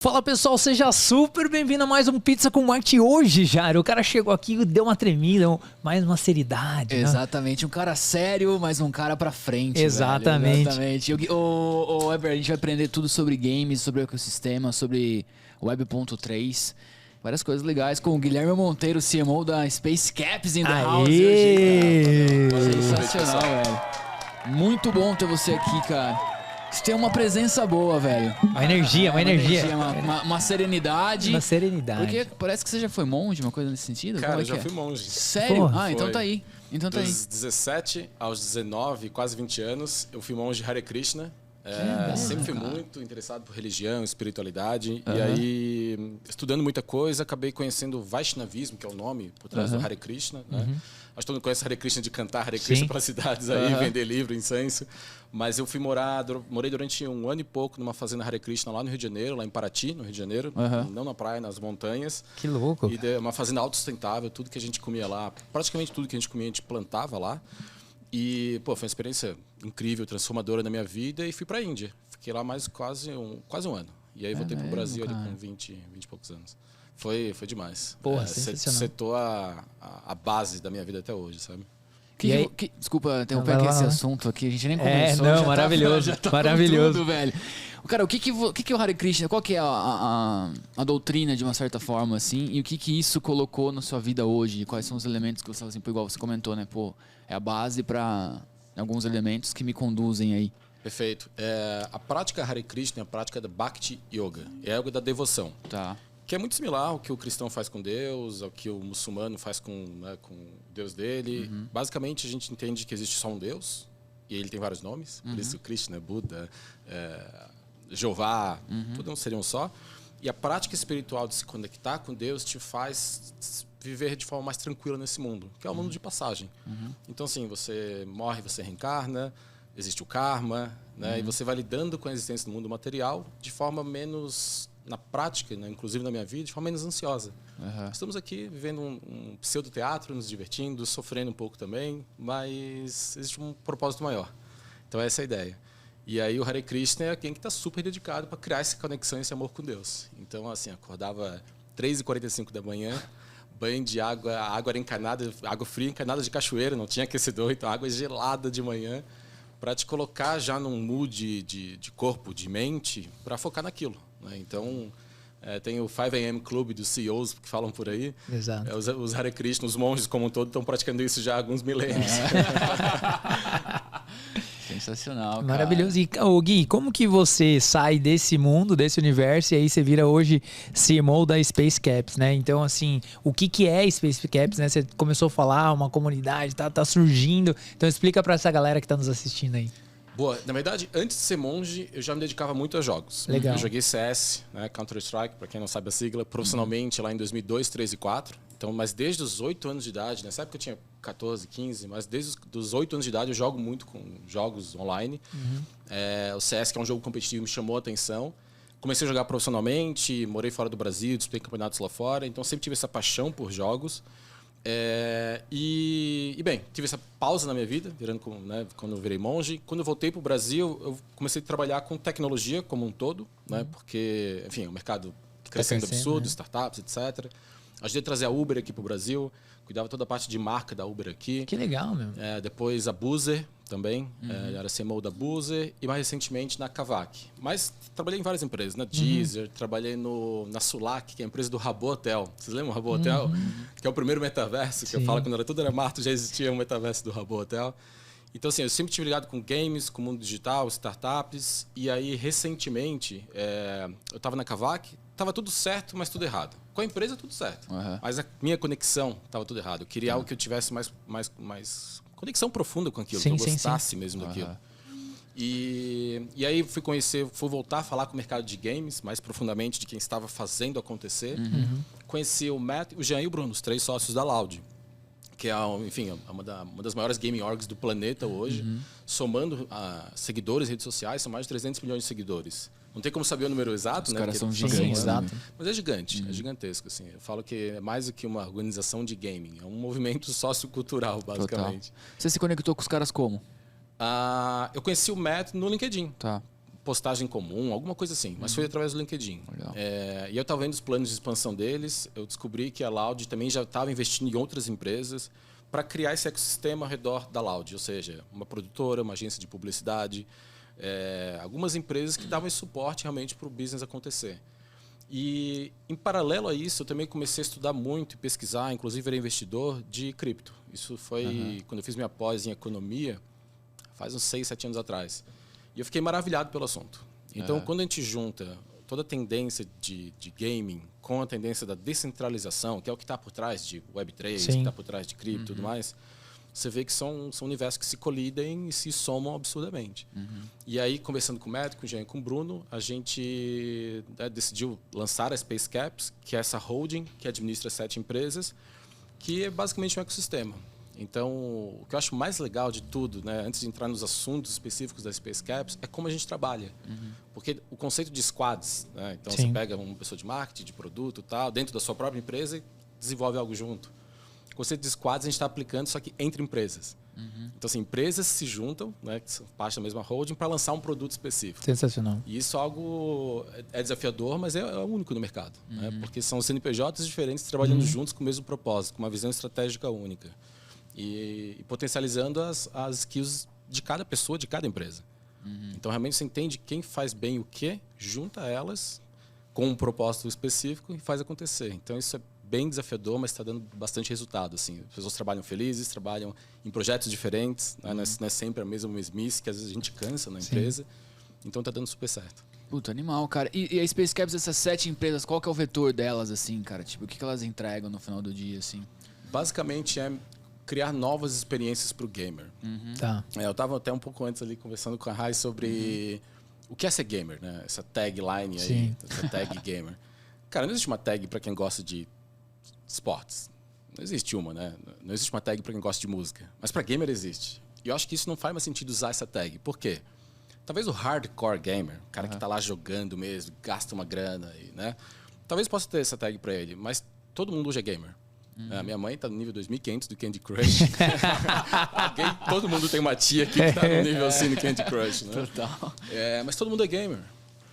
Fala pessoal, seja super bem-vindo a mais um Pizza com Marte. Hoje, Jairo, o cara chegou aqui e deu uma tremida, mais uma seriedade. Exatamente, né? Um cara sério, mas um cara pra frente. Exatamente. Velho. Exatamente. Ô, Weber, a gente vai aprender tudo sobre games, sobre o ecossistema, sobre Web.3. Várias coisas legais com o Guilherme Monteiro, CMO da Space Caps in the house. Sensacional, velho. Muito bom ter você aqui, cara. Você tem uma presença boa, velho. Uma energia. Uma serenidade. Uma serenidade. Porque parece que você já foi monge, uma coisa nesse sentido? Cara, Como eu já fui monge. Sério? Porra. Então tá aí. Dos 17 aos 19, quase 20 anos, eu fui monge Hare Krishna. Sempre fui muito interessado por religião, espiritualidade. E aí, estudando muita coisa, acabei conhecendo o Vaishnavismo, que é o nome por trás do Hare Krishna. Né? Acho que todo mundo conhece Hare Krishna de cantar Hare Krishna para cidades aí, vender livro, incenso. Mas eu fui morei durante um ano e pouco numa fazenda Hare Krishna lá no Rio de Janeiro, lá em Paraty, no Rio de Janeiro. Não na praia, nas montanhas. Que louco. E uma fazenda autossustentável, tudo que a gente comia lá, praticamente tudo que a gente comia, a gente plantava lá. E, pô, foi uma experiência incrível, transformadora na minha vida e fui pra Índia. Fiquei lá mais quase um ano. E aí voltei pro Brasil ali com 20 e poucos anos. Foi demais. Porra, sensacional. Setou a base da minha vida até hoje, sabe? Desculpa interromper aqui esse assunto aqui, a gente nem começou. Não, maravilhoso. Já tá maravilhoso. Tudo, velho. Cara, o que é o Hare Krishna? Qual que é a doutrina, de uma certa forma, assim? E o que isso colocou na sua vida hoje? Quais são os elementos que você, assim, igual você comentou, né? Pô, é a base para alguns elementos que me conduzem aí. Perfeito. A prática Hare Krishna é a prática da Bhakti Yoga. É a yoga da devoção. Tá. Que é muito similar ao que o cristão faz com Deus, ao que o muçulmano faz com o Deus dele. Basicamente, a gente entende que existe só um Deus, e ele tem vários nomes. Por isso, Krishna, Buda, Jeová, tudo seria um só. E a prática espiritual de se conectar com Deus te faz viver de forma mais tranquila nesse mundo, que é o mundo de passagem. Então, assim, você morre, você reencarna, existe o karma, né? E você vai lidando com a existência do mundo material de forma menos... na prática, né, inclusive na minha vida, de forma menos ansiosa. Estamos aqui vivendo um pseudo-teatro, nos divertindo, sofrendo um pouco também, mas existe um propósito maior. Então essa é a ideia. E aí o Hare Krishna é quem que está super dedicado para criar essa conexão, esse amor com Deus. Então, assim, acordava 3h45 da manhã, banho de água, a água era encanada, água fria encanada de cachoeira, não tinha aquecedor, então água gelada de manhã, para te colocar já num mood de corpo, de mente, para focar naquilo. Então, tem o 5 AM Club dos CEOs que falam por aí. Exato. Os Hare Krishna, os monges como um todo, estão praticando isso já há alguns milênios. Sensacional, cara. Maravilhoso. E, Gui, como que você sai desse mundo, desse universo, e aí você vira hoje CMO da Space Caps, né? Então, assim, o que é Space Caps, né? Você começou a falar, uma comunidade, tá surgindo. Então, explica pra essa galera que tá nos assistindo aí. Boa, na verdade, antes de ser monge, eu já me dedicava muito a jogos. Legal. Eu joguei CS, né, Counter-Strike, para quem não sabe a sigla, profissionalmente lá em 2002, 2003 e 2004. Então, mas desde os 8 anos de idade, nessa época eu tinha 14, 15, mas desde os 8 anos de idade eu jogo muito com jogos online. O CS, que é um jogo competitivo, me chamou a atenção. Comecei a jogar profissionalmente, morei fora do Brasil, disputei campeonatos lá fora, então sempre tive essa paixão por jogos. Bem, tive essa pausa na minha vida, quando eu virei monge. Quando eu voltei para o Brasil, eu comecei a trabalhar com tecnologia como um todo, né? Porque, enfim, o mercado crescendo absurdo, startups, etc. Ajudei a trazer a Uber aqui para o Brasil, cuidava toda a parte de marca da Uber aqui. Que legal, meu. Depois a Boozer também, era CMO da Boozer, e mais recentemente na Kavak. Mas trabalhei em várias empresas, na Deezer, trabalhei na Sulak, que é a empresa do Rabo Hotel. Vocês lembram do Rabo Hotel? Que é o primeiro metaverso, que eu falo quando tudo era mato, já existia um metaverso do Rabo Hotel. Então, assim, eu sempre tive ligado com games, com o mundo digital, startups, e aí, recentemente, eu estava na Kavak, estava tudo certo, mas tudo errado. Com a empresa, tudo certo. Mas a minha conexão estava tudo errado. Eu queria algo que eu tivesse mais conexão profunda com aquilo, que eu gostasse mesmo daquilo. E aí fui voltar a falar com o mercado de games, mais profundamente de quem estava fazendo acontecer. Conheci o Matt, o Jean e o Bruno, os 3 sócios da Loud, que é, enfim, uma das maiores gaming orgs do planeta hoje. Somando seguidores em redes sociais, são mais de 300 milhões de seguidores. Não tem como saber o número exato, os né? Os caras são gigantes, né? Mas é gigante, é gigantesco. Assim. Eu falo que é mais do que uma organização de gaming. É um movimento sociocultural, basicamente. Total. Você se conectou com os caras como? Eu conheci o Matt no LinkedIn. Tá. postagem comum, alguma coisa assim. Mas foi através do LinkedIn. E eu estava vendo os planos de expansão deles, eu descobri que a Loud também já estava investindo em outras empresas para criar esse ecossistema ao redor da Loud, ou seja, uma produtora, uma agência de publicidade, algumas empresas que davam esse suporte realmente para o business acontecer. E, em paralelo a isso, eu também comecei a estudar muito e pesquisar, inclusive era investidor de cripto. Isso foi quando eu fiz minha pós em economia, faz uns 6, 7 anos atrás. E eu fiquei maravilhado pelo assunto. Então, quando a gente junta toda a tendência de gaming com a tendência da descentralização, que é o que está por trás de Web3, que está por trás de cripto e tudo mais, você vê que são universos que se colidem e se somam absurdamente. E aí, conversando com o Matt, com o Jean e com o Bruno, a gente decidiu lançar a Space Caps, que é essa holding que administra 7 empresas, que é basicamente um ecossistema. Então, o que eu acho mais legal de tudo, né, antes de entrar nos assuntos específicos da Space Caps, é como a gente trabalha. Porque o conceito de squads, né, então você pega uma pessoa de marketing, de produto, tal, dentro da sua própria empresa e desenvolve algo junto. O conceito de squads a gente está aplicando só que entre empresas. Então, assim, empresas se juntam, né, que são parte da mesma holding, para lançar um produto específico. Sensacional. E isso é algo desafiador, mas é único no mercado. Né, porque são CNPJs diferentes trabalhando juntos com o mesmo propósito, com uma visão estratégica única. E potencializando as skills de cada pessoa, de cada empresa. Então, realmente, você entende quem faz bem o quê, junta elas com um propósito específico e faz acontecer. Então, isso é bem desafiador, mas está dando bastante resultado. Assim. As pessoas trabalham felizes, trabalham em projetos diferentes, né? Não é sempre a mesma mesmice, que às vezes a gente cansa na empresa. Então, está dando super certo. Puta, animal, cara. E a Space Caps, essas 7 empresas, qual que é o vetor delas, assim, cara? Tipo, o que elas entregam no final do dia, assim? Basicamente, é criar novas experiências para o gamer. Tá. Eu estava até um pouco antes ali conversando com a Rai sobre o que é ser gamer, né? Essa tagline aí, essa tag gamer. Cara, não existe uma tag para quem gosta de esportes. Não existe uma, né? Não existe uma tag para quem gosta de música. Mas para gamer existe. E eu acho que isso não faz mais sentido usar essa tag. Por quê? Talvez o hardcore gamer, o cara que está lá jogando mesmo, gasta uma grana, né? Talvez possa ter essa tag para ele, mas todo mundo hoje é gamer. A minha mãe está no nível 2500 do Candy Crush. Todo mundo tem uma tia que está no nível assim do Candy Crush. Né? Total. Mas todo mundo é gamer.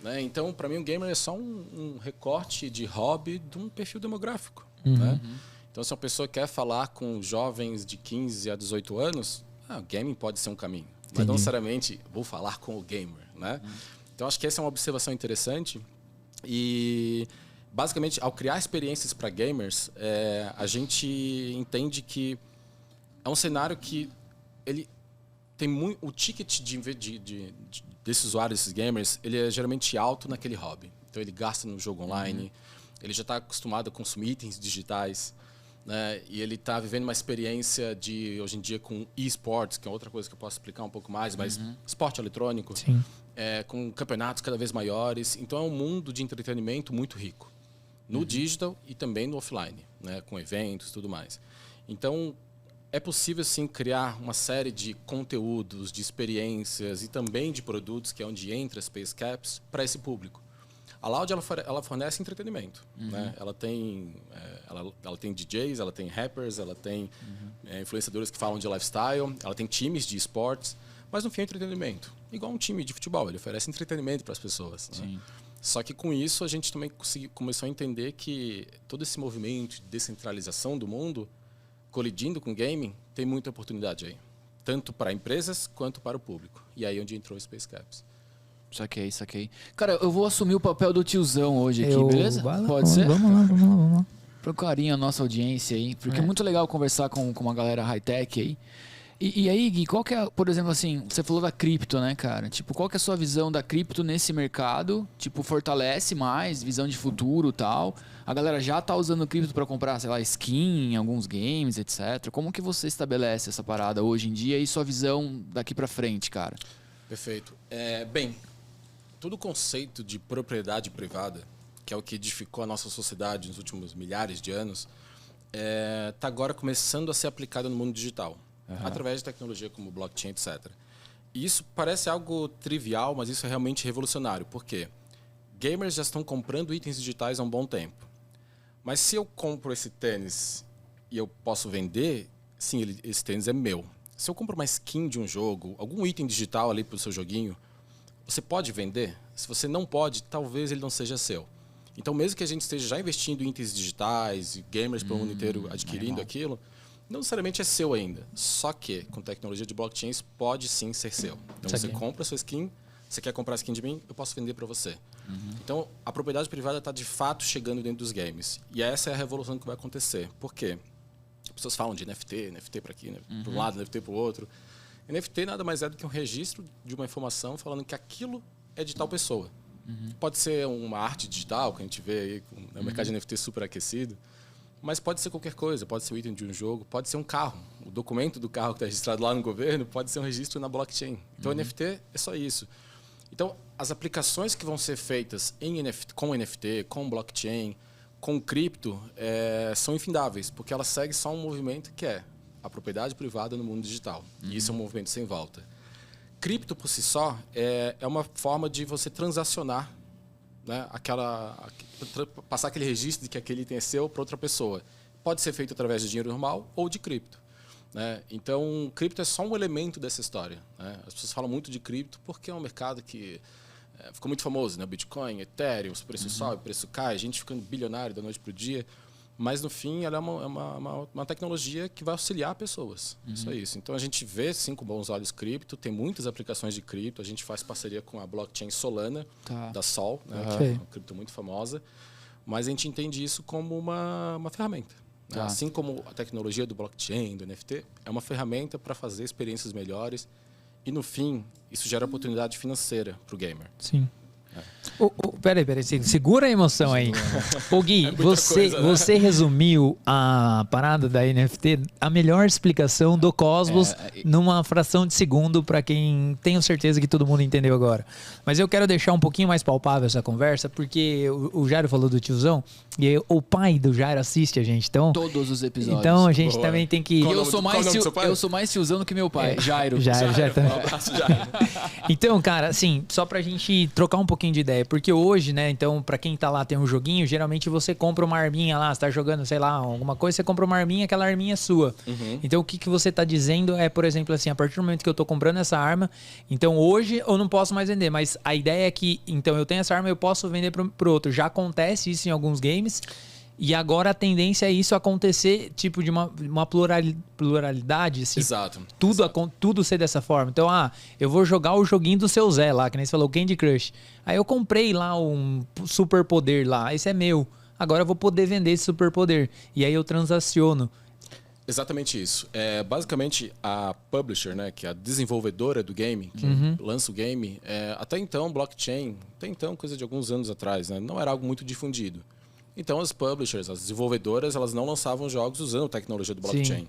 Né? Então, para mim, um gamer é só um recorte de hobby de um perfil demográfico. Né? Então, se uma pessoa quer falar com jovens de 15 a 18 anos, o gaming pode ser um caminho. Mas não necessariamente vou falar com o gamer. Né? Então, acho que essa é uma observação interessante. E basicamente, ao criar experiências para gamers, a gente entende que é um cenário que ele tem muito, o ticket desses usuários, desses gamers, ele é geralmente alto naquele hobby. Então, ele gasta no jogo online, ele já está acostumado a consumir itens digitais, né? E ele está vivendo uma experiência hoje em dia, com esportes, que é outra coisa que eu posso explicar um pouco mais, mas esporte eletrônico, com campeonatos cada vez maiores. Então, é um mundo de entretenimento muito rico. No digital e também no offline, né, com eventos e tudo mais. Então, é possível, sim, criar uma série de conteúdos, de experiências e também de produtos, que é onde entra a Space Caps, para esse público. A Loud, ela fornece entretenimento. Né? Ela tem DJs, ela tem rappers, ela tem influenciadores que falam de lifestyle, ela tem times de esportes, mas no fim é entretenimento. Igual um time de futebol, ele oferece entretenimento para as pessoas. Né? Só que com isso a gente também começou a entender que todo esse movimento de descentralização do mundo, colidindo com o gaming, tem muita oportunidade aí. Tanto para empresas quanto para o público. E aí é onde entrou o Space Caps. Saquei. Cara, eu vou assumir o papel do tiozão hoje aqui, beleza? Pode ser? Vamos lá. Pro carinho a nossa audiência aí. Porque é muito legal conversar com uma galera high-tech aí. E aí, Gui, qual que é, por exemplo, assim, você falou da cripto, né, cara? Tipo, qual que é a sua visão da cripto nesse mercado? Tipo, fortalece mais, visão de futuro e tal? A galera já tá usando cripto para comprar, sei lá, skin em alguns games, etc. Como que você estabelece essa parada hoje em dia e sua visão daqui para frente, cara? Perfeito. Bem, todo o conceito de propriedade privada, que é o que edificou a nossa sociedade nos últimos milhares de anos, tá agora começando a ser aplicado no mundo digital. Através de tecnologia como blockchain, etc. E isso parece algo trivial, mas isso é realmente revolucionário. Por quê? Gamers já estão comprando itens digitais há um bom tempo. Mas se eu compro esse tênis e eu posso vender, sim, esse tênis é meu. Se eu compro uma skin de um jogo, algum item digital ali para o seu joguinho, você pode vender? Se você não pode, talvez ele não seja seu. Então, mesmo que a gente esteja já investindo em itens digitais e gamers para o mundo inteiro adquirindo aquilo, não necessariamente é seu ainda. Só que, com tecnologia de blockchains, pode sim ser seu. Então, você compra a sua skin, você quer comprar a skin de mim, eu posso vender para você. Então, a propriedade privada está de fato chegando dentro dos games. E essa é a revolução que vai acontecer. Por quê? As pessoas falam de NFT para aqui, para um lado, NFT para o outro. NFT nada mais é do que um registro de uma informação falando que aquilo é de tal pessoa. Pode ser uma arte digital, que a gente vê aí, o mercado de NFT super aquecido, mas pode ser qualquer coisa, pode ser o item de um jogo, pode ser um carro. O documento do carro que está registrado lá no governo pode ser um registro na blockchain. Então, NFT é só isso. Então, as aplicações que vão ser feitas com NFT, com blockchain, com cripto, são infindáveis, porque elas seguem só um movimento que é a propriedade privada no mundo digital. E isso é um movimento sem volta. Cripto, por si só, é uma forma de você transacionar, né, passar aquele registro de que aquele item é seu para outra pessoa. Pode ser feito através de dinheiro normal ou de cripto. Né? Então, cripto é só um elemento dessa história. Né? As pessoas falam muito de cripto porque é um mercado que ficou muito famoso. Né? Bitcoin, Ethereum, o preço sobe, o preço cai, a gente ficando bilionário da noite para o dia. Mas, no fim, ela é uma tecnologia que vai auxiliar pessoas. Isso é isso. Então, a gente vê, sim, com bons olhos cripto. Tem muitas aplicações de cripto. A gente faz parceria com a blockchain Solana, da Sol, né? Que é uma cripto muito famosa. Mas a gente entende isso como uma ferramenta. Né? Assim como a tecnologia do blockchain, do NFT, é uma ferramenta para fazer experiências melhores. E, no fim, isso gera oportunidade financeira para o gamer. Sim. Peraí, segura a emoção aí. Ô Gui, você resumiu a parada da NFT, a melhor explicação do Cosmos numa fração de segundo, para quem tenho certeza que todo mundo entendeu agora. Mas eu quero deixar um pouquinho mais palpável essa conversa, porque o Jairo falou do tiozão, e aí, o pai do Jairo assiste a gente, então... Todos os episódios. Então a gente também tem que... Eu sou mais tiozão do que meu pai, Jairo. Jairo também. Um abraço, Jairo. Então, cara, assim, só pra gente trocar um pouquinho de ideia, porque hoje, né, então, pra quem tá lá, tem um joguinho, geralmente você compra uma arminha lá, você tá jogando, sei lá, alguma coisa, você compra uma arminha, aquela arminha é sua. Então, o que você tá dizendo é, por exemplo, assim, a partir do momento que eu tô comprando essa arma, então hoje eu não posso mais vender, mas a ideia é que, então, eu tenho essa arma, eu posso vender pro outro. Já acontece isso em alguns games, e agora a tendência é isso acontecer, tipo, de uma pluralidade, assim. Exato. Tudo ser dessa forma. Então, eu vou jogar o joguinho do seu Zé lá, que nem você falou, Candy Crush. Aí eu comprei lá um superpoder lá, esse é meu. Agora eu vou poder vender esse superpoder. E aí eu transaciono. Exatamente isso. Basicamente, a publisher, né, que é a desenvolvedora do game, que lança o game, até então, blockchain, coisa de alguns anos atrás, né, não era algo muito difundido. Então, as publishers, as desenvolvedoras, elas não lançavam jogos usando a tecnologia do blockchain. Sim.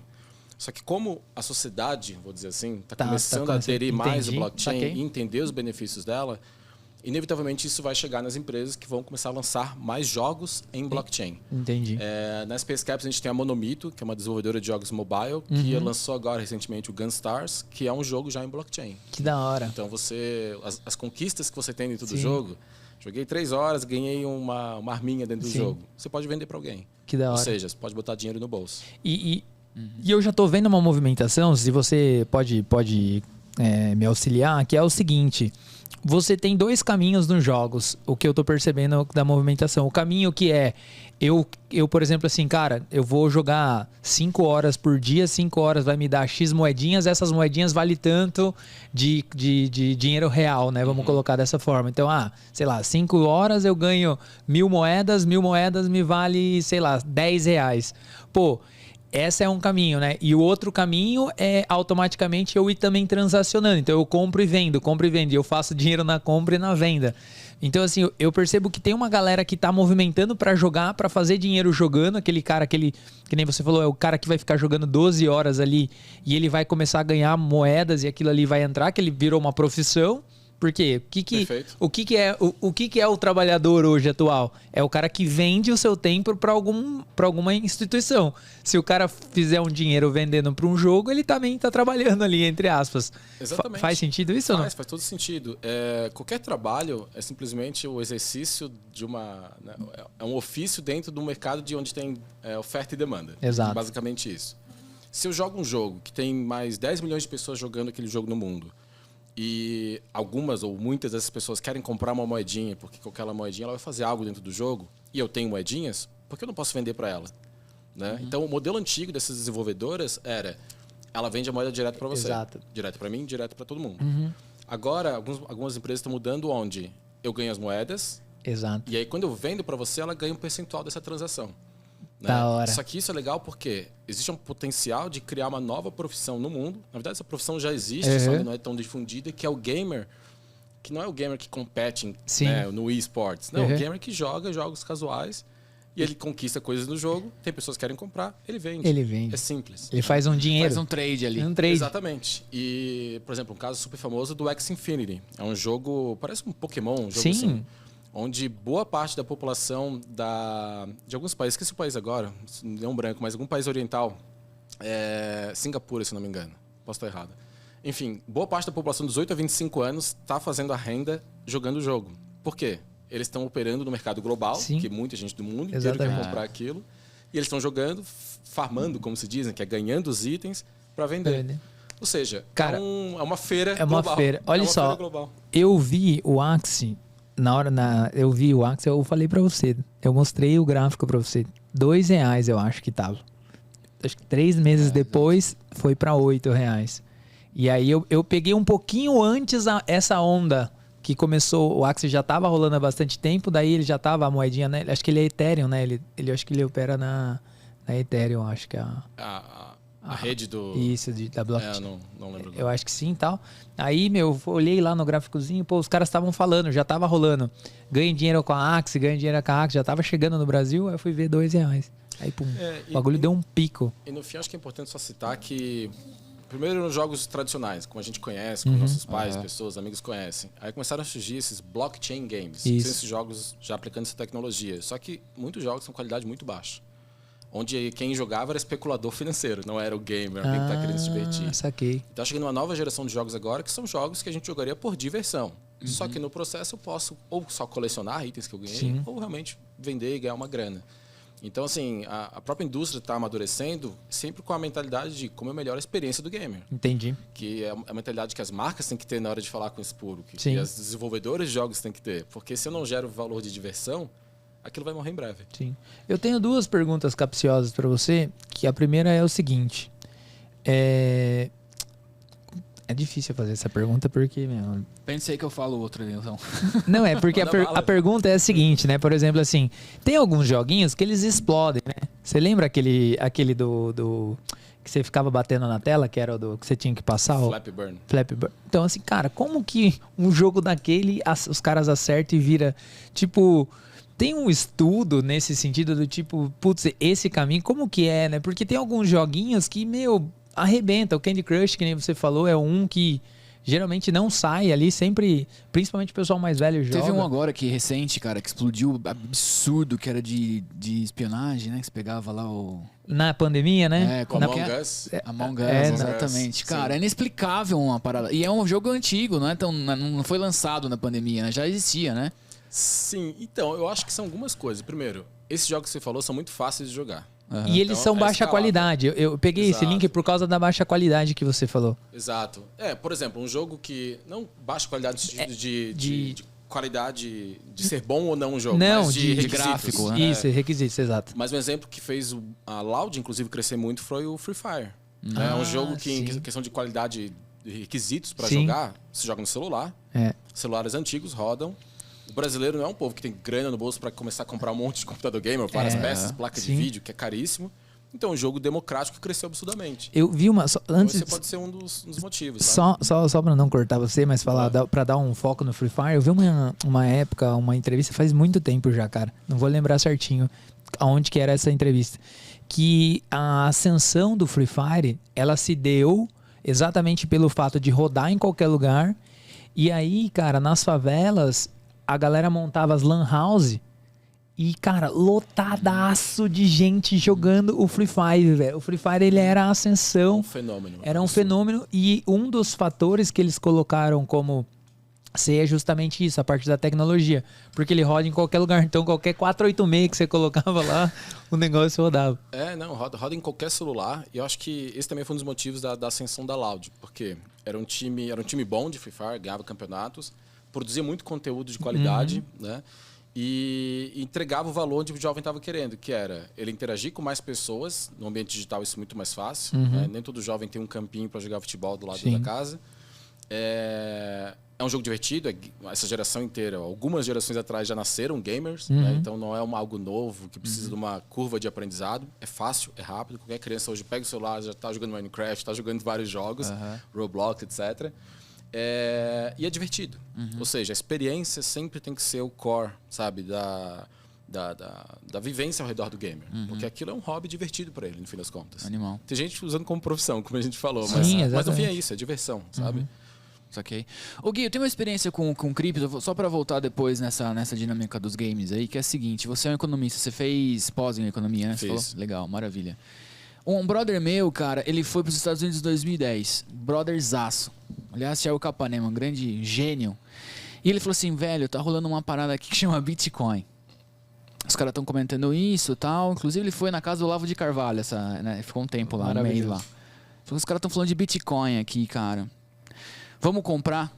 Só que como a sociedade, vou dizer assim, está começando a aderir mais ao blockchain e entender os benefícios dela, inevitavelmente isso vai chegar nas empresas que vão começar a lançar mais jogos em blockchain. Entendi. Na Space Caps a gente tem a Monomito, que é uma desenvolvedora de jogos mobile, que lançou agora recentemente o Gunstars, que é um jogo já em blockchain. Que da hora. Então as conquistas que você tem dentro do jogo... Joguei 3 horas, ganhei uma arminha dentro do jogo. Você pode vender para alguém. Que da hora. Ou seja, você pode botar dinheiro no bolso. E eu já tô vendo uma movimentação, se você pode me auxiliar, que é o seguinte: você tem 2 caminhos nos jogos, o que eu tô percebendo da movimentação. O caminho que é, eu por exemplo, assim, cara, eu vou jogar 5 horas por dia, 5 horas vai me dar X moedinhas, essas moedinhas valem tanto de dinheiro real, né? Vamos colocar dessa forma. Então, sei lá, 5 horas eu ganho 1.000 moedas, 1.000 moedas me vale, sei lá, R$10. Pô, esse é um caminho, né? E o outro caminho é automaticamente eu ir também transacionando. Então eu compro e vendo. E eu faço dinheiro na compra e na venda. Então, assim, eu percebo que tem uma galera que tá movimentando pra jogar, pra fazer dinheiro jogando. Aquele cara, que nem você falou, é o cara que vai ficar jogando 12 horas ali e ele vai começar a ganhar moedas e aquilo ali vai entrar, que ele virou uma profissão. Por quê? O que é o trabalhador hoje atual? É o cara que vende o seu tempo para alguma instituição. Se o cara fizer um dinheiro vendendo para um jogo, ele também está trabalhando ali, entre aspas. Exatamente. Faz sentido isso ou não? Faz todo sentido. Qualquer trabalho é simplesmente o exercício de é um ofício dentro do mercado de onde tem oferta e demanda. Exato. Basicamente isso. Se eu jogo um jogo que tem mais 10 milhões de pessoas jogando aquele jogo no mundo, e algumas ou muitas dessas pessoas querem comprar uma moedinha, porque com aquela moedinha ela vai fazer algo dentro do jogo, e eu tenho moedinhas, por que eu não posso vender para ela? Né? Então, o modelo antigo dessas desenvolvedoras era, ela vende a moeda direto para você. Exato. Direto para mim, direto para todo mundo. Agora, algumas empresas estão mudando onde eu ganho as moedas, Exato. e aí quando eu vendo para você, ela ganha um percentual dessa transação. Né? Da hora. Só que isso é legal porque existe um potencial de criar uma nova profissão no mundo. Na verdade, essa profissão já existe, só ainda não é tão difundida, que é o gamer, que não é o gamer que compete né, no eSports. Não, é o gamer que joga jogos casuais e ele conquista coisas no jogo, tem pessoas que querem comprar, ele vende. É simples. Ele faz um dinheiro. Faz um trade ali. Um trade. Exatamente. E, por exemplo, um caso super famoso do Axie Infinity. É um jogo, parece um Pokémon, um jogo assim, onde boa parte da população de alguns países, esqueci o país agora, não é um branco, mas algum país oriental, Singapura, se não me engano, posso estar errado. Enfim, boa parte da população dos 8 a 25 anos está fazendo a renda jogando o jogo. Por quê? Eles estão operando no mercado global, que muita gente do mundo inteiro quer comprar aquilo, e eles estão jogando, farmando, como se dizem, que é ganhando os itens para vender. Ou seja, cara, é uma feira global. Feira. Olha só, eu vi o Axie, eu vi o Axie, eu falei pra você, eu mostrei o gráfico pra você, R$2 eu acho que tava. Acho que 3 meses depois foi pra R$8. E aí eu peguei um pouquinho antes essa onda que começou, o Axie já tava rolando há bastante tempo, daí ele já tava, a moedinha, né? Acho que ele é Ethereum, né? Ele acho que ele opera na Ethereum, acho que é a rede do... Isso, da blockchain. Não lembro. Eu acho que sim e tal. Aí, olhei lá no gráficozinho, os caras estavam falando, já tava rolando. Ganha dinheiro com a Axie, já tava chegando no Brasil, aí eu fui ver R$2. Aí, pum, o bagulho deu um pico. E no fim, acho que é importante só citar que... Primeiro, nos jogos tradicionais, como a gente conhece, como nossos pais, pessoas, amigos conhecem. Aí começaram a surgir esses blockchain games, que são esses jogos já aplicando essa tecnologia. Só que muitos jogos são qualidade muito baixa. Onde quem jogava era especulador financeiro, não era o gamer, alguém que está querendo se divertir. Saquei. Então, chegando uma nova geração de jogos agora, que são jogos que a gente jogaria por diversão. Só que no processo eu posso ou só colecionar itens que eu ganhei, ou realmente vender e ganhar uma grana. Então, assim, a própria indústria está amadurecendo sempre com a mentalidade de como é melhor a experiência do gamer. Entendi. Que é a mentalidade que as marcas têm que ter na hora de falar com esse público. Que as desenvolvedoras de jogos têm que ter. Porque se eu não gero valor de diversão, aquilo vai morrer em breve. Sim. Eu tenho 2 perguntas capciosas para você, que a primeira é o seguinte. É difícil fazer essa pergunta porque... Pensei que eu falo outra, então. Não, é porque a pergunta é a seguinte, né? Por exemplo, assim, tem alguns joguinhos que eles explodem, né? Você lembra aquele do que você ficava batendo na tela, que era o do que você tinha que passar? Flappy Burn. Então, assim, cara, como que um jogo daquele os caras acertam e vira, tipo... Tem um estudo nesse sentido do tipo, putz, esse caminho, como que é, né? Porque tem alguns joguinhos que, arrebenta. O Candy Crush, que nem você falou, é um que geralmente não sai ali, sempre, principalmente o pessoal mais velho joga. Teve um agora que recente, cara, que explodiu, absurdo, que era de espionagem, né? Que você pegava lá o... Na pandemia, né? Among Us. Among Us, exatamente. Cara, é inexplicável uma parada. E é um jogo antigo, não foi lançado na pandemia, né? Já existia, né? Sim, então, eu acho que são algumas coisas. Primeiro, esses jogos que você falou são muito fáceis de jogar. E eles são baixa qualidade. Eu peguei esse link por causa da baixa qualidade que você falou. Exato. Por exemplo, um jogo que... Não baixa qualidade no sentido de qualidade de ser bom ou não um jogo. Não, mas de gráfico. Né? Isso, requisitos, exato. Mas um exemplo que fez a Loud, inclusive, crescer muito foi o Free Fire. É um jogo que, em questão de qualidade de requisitos para jogar, você joga no celular. Celulares antigos rodam. O brasileiro não é um povo que tem grana no bolso para começar a comprar um monte de computador gamer, várias peças, placa de vídeo, que é caríssimo. Então, é um jogo democrático que cresceu absurdamente. Eu vi uma... Antes, então, esse pode ser um dos motivos. Só para não cortar você, mas falar para dar um foco no Free Fire, eu vi uma época, uma entrevista, faz muito tempo já, cara. Não vou lembrar certinho aonde que era essa entrevista. Que a ascensão do Free Fire, ela se deu exatamente pelo fato de rodar em qualquer lugar. E aí, cara, nas favelas... A galera montava as lan house e, cara, lotadaço de gente jogando o Free Fire, velho. O Free Fire, ele era a ascensão. Um fenômeno. Era um fenômeno e um dos fatores que eles colocaram como ser justamente isso, a parte da tecnologia. Porque ele roda em qualquer lugar. Então, qualquer 486 que você colocava lá, o negócio rodava. Não, roda em qualquer celular. E eu acho que esse também foi um dos motivos da ascensão da Loud. Porque era um time bom de Free Fire, ganhava campeonatos, produzia muito conteúdo de qualidade, né? E entregava o valor onde o jovem estava querendo, que era ele interagir com mais pessoas. No ambiente digital isso é muito mais fácil. Né? Nem todo jovem tem um campinho para jogar futebol do lado da casa. É um jogo divertido. Essa geração inteira, algumas gerações atrás já nasceram gamers. Né? Então não é algo novo que precisa de uma curva de aprendizado. É fácil, é rápido. Qualquer criança hoje pega o celular, já está jogando Minecraft, está jogando vários jogos, Roblox, etc. E é divertido. Ou seja, a experiência sempre tem que ser o core, sabe, da vivência ao redor do gamer. Porque aquilo é um hobby divertido para ele, no fim das contas. Animal. Tem gente usando como profissão, como a gente falou. Sim, mas no fim é isso, é diversão, sabe? Saquei. Ô Gui, eu tenho uma experiência com cripto, só para voltar depois nessa dinâmica dos games aí, que é a seguinte, você é um economista, você fez pós em economia, né? Você falou? Legal, maravilha. Um brother meu, cara, ele foi para os Estados Unidos em 2010. Brotherzaço. Aliás, Thiago Capanema, um grande gênio. E ele falou assim, velho, tá rolando uma parada aqui que chama Bitcoin. Os caras estão comentando isso e tal. Inclusive, ele foi na casa do Olavo de Carvalho, né? Ficou um tempo lá, um mês lá. Os caras estão falando de Bitcoin aqui, cara. Vamos comprar?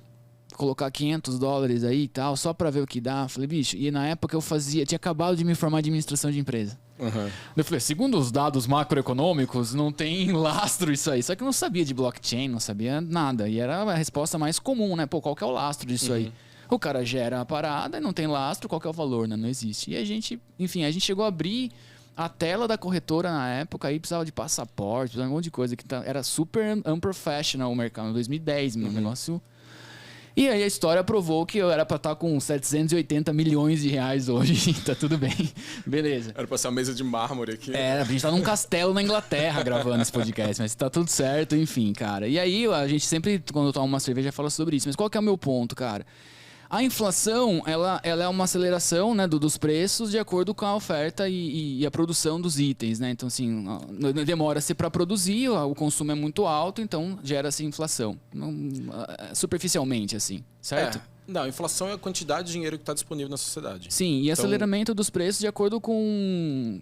Colocar $500 aí e tal, só pra ver o que dá. Falei, bicho, e na época eu tinha acabado de me formar em administração de empresa. Eu falei, segundo os dados macroeconômicos, não tem lastro isso aí. Só que eu não sabia de blockchain, não sabia nada. E era a resposta mais comum, né? Pô, qual que é o lastro disso aí? O cara gera a parada e não tem lastro, qual que é o valor, né? Não existe. E a gente chegou a abrir a tela da corretora na época, aí precisava de passaporte, um monte de coisa. Era super unprofessional o mercado, em 2010, um negócio... E aí a história provou que eu era pra estar com 780 milhões de reais hoje. Tá tudo bem. Beleza. Era pra ser uma mesa de mármore aqui. A gente tá num castelo na Inglaterra gravando esse podcast, mas tá tudo certo, enfim, cara. E aí a gente sempre, quando toma uma cerveja, fala sobre isso. Mas qual que é o meu ponto, cara? A inflação, ela é uma aceleração, né, dos preços de acordo com a oferta e a produção dos itens, né? Então, assim, demora-se para produzir, o consumo é muito alto, então gera-se inflação. Superficialmente, assim, certo? Não, a inflação é a quantidade de dinheiro que está disponível na sociedade. Sim, e aceleramento dos preços de acordo com...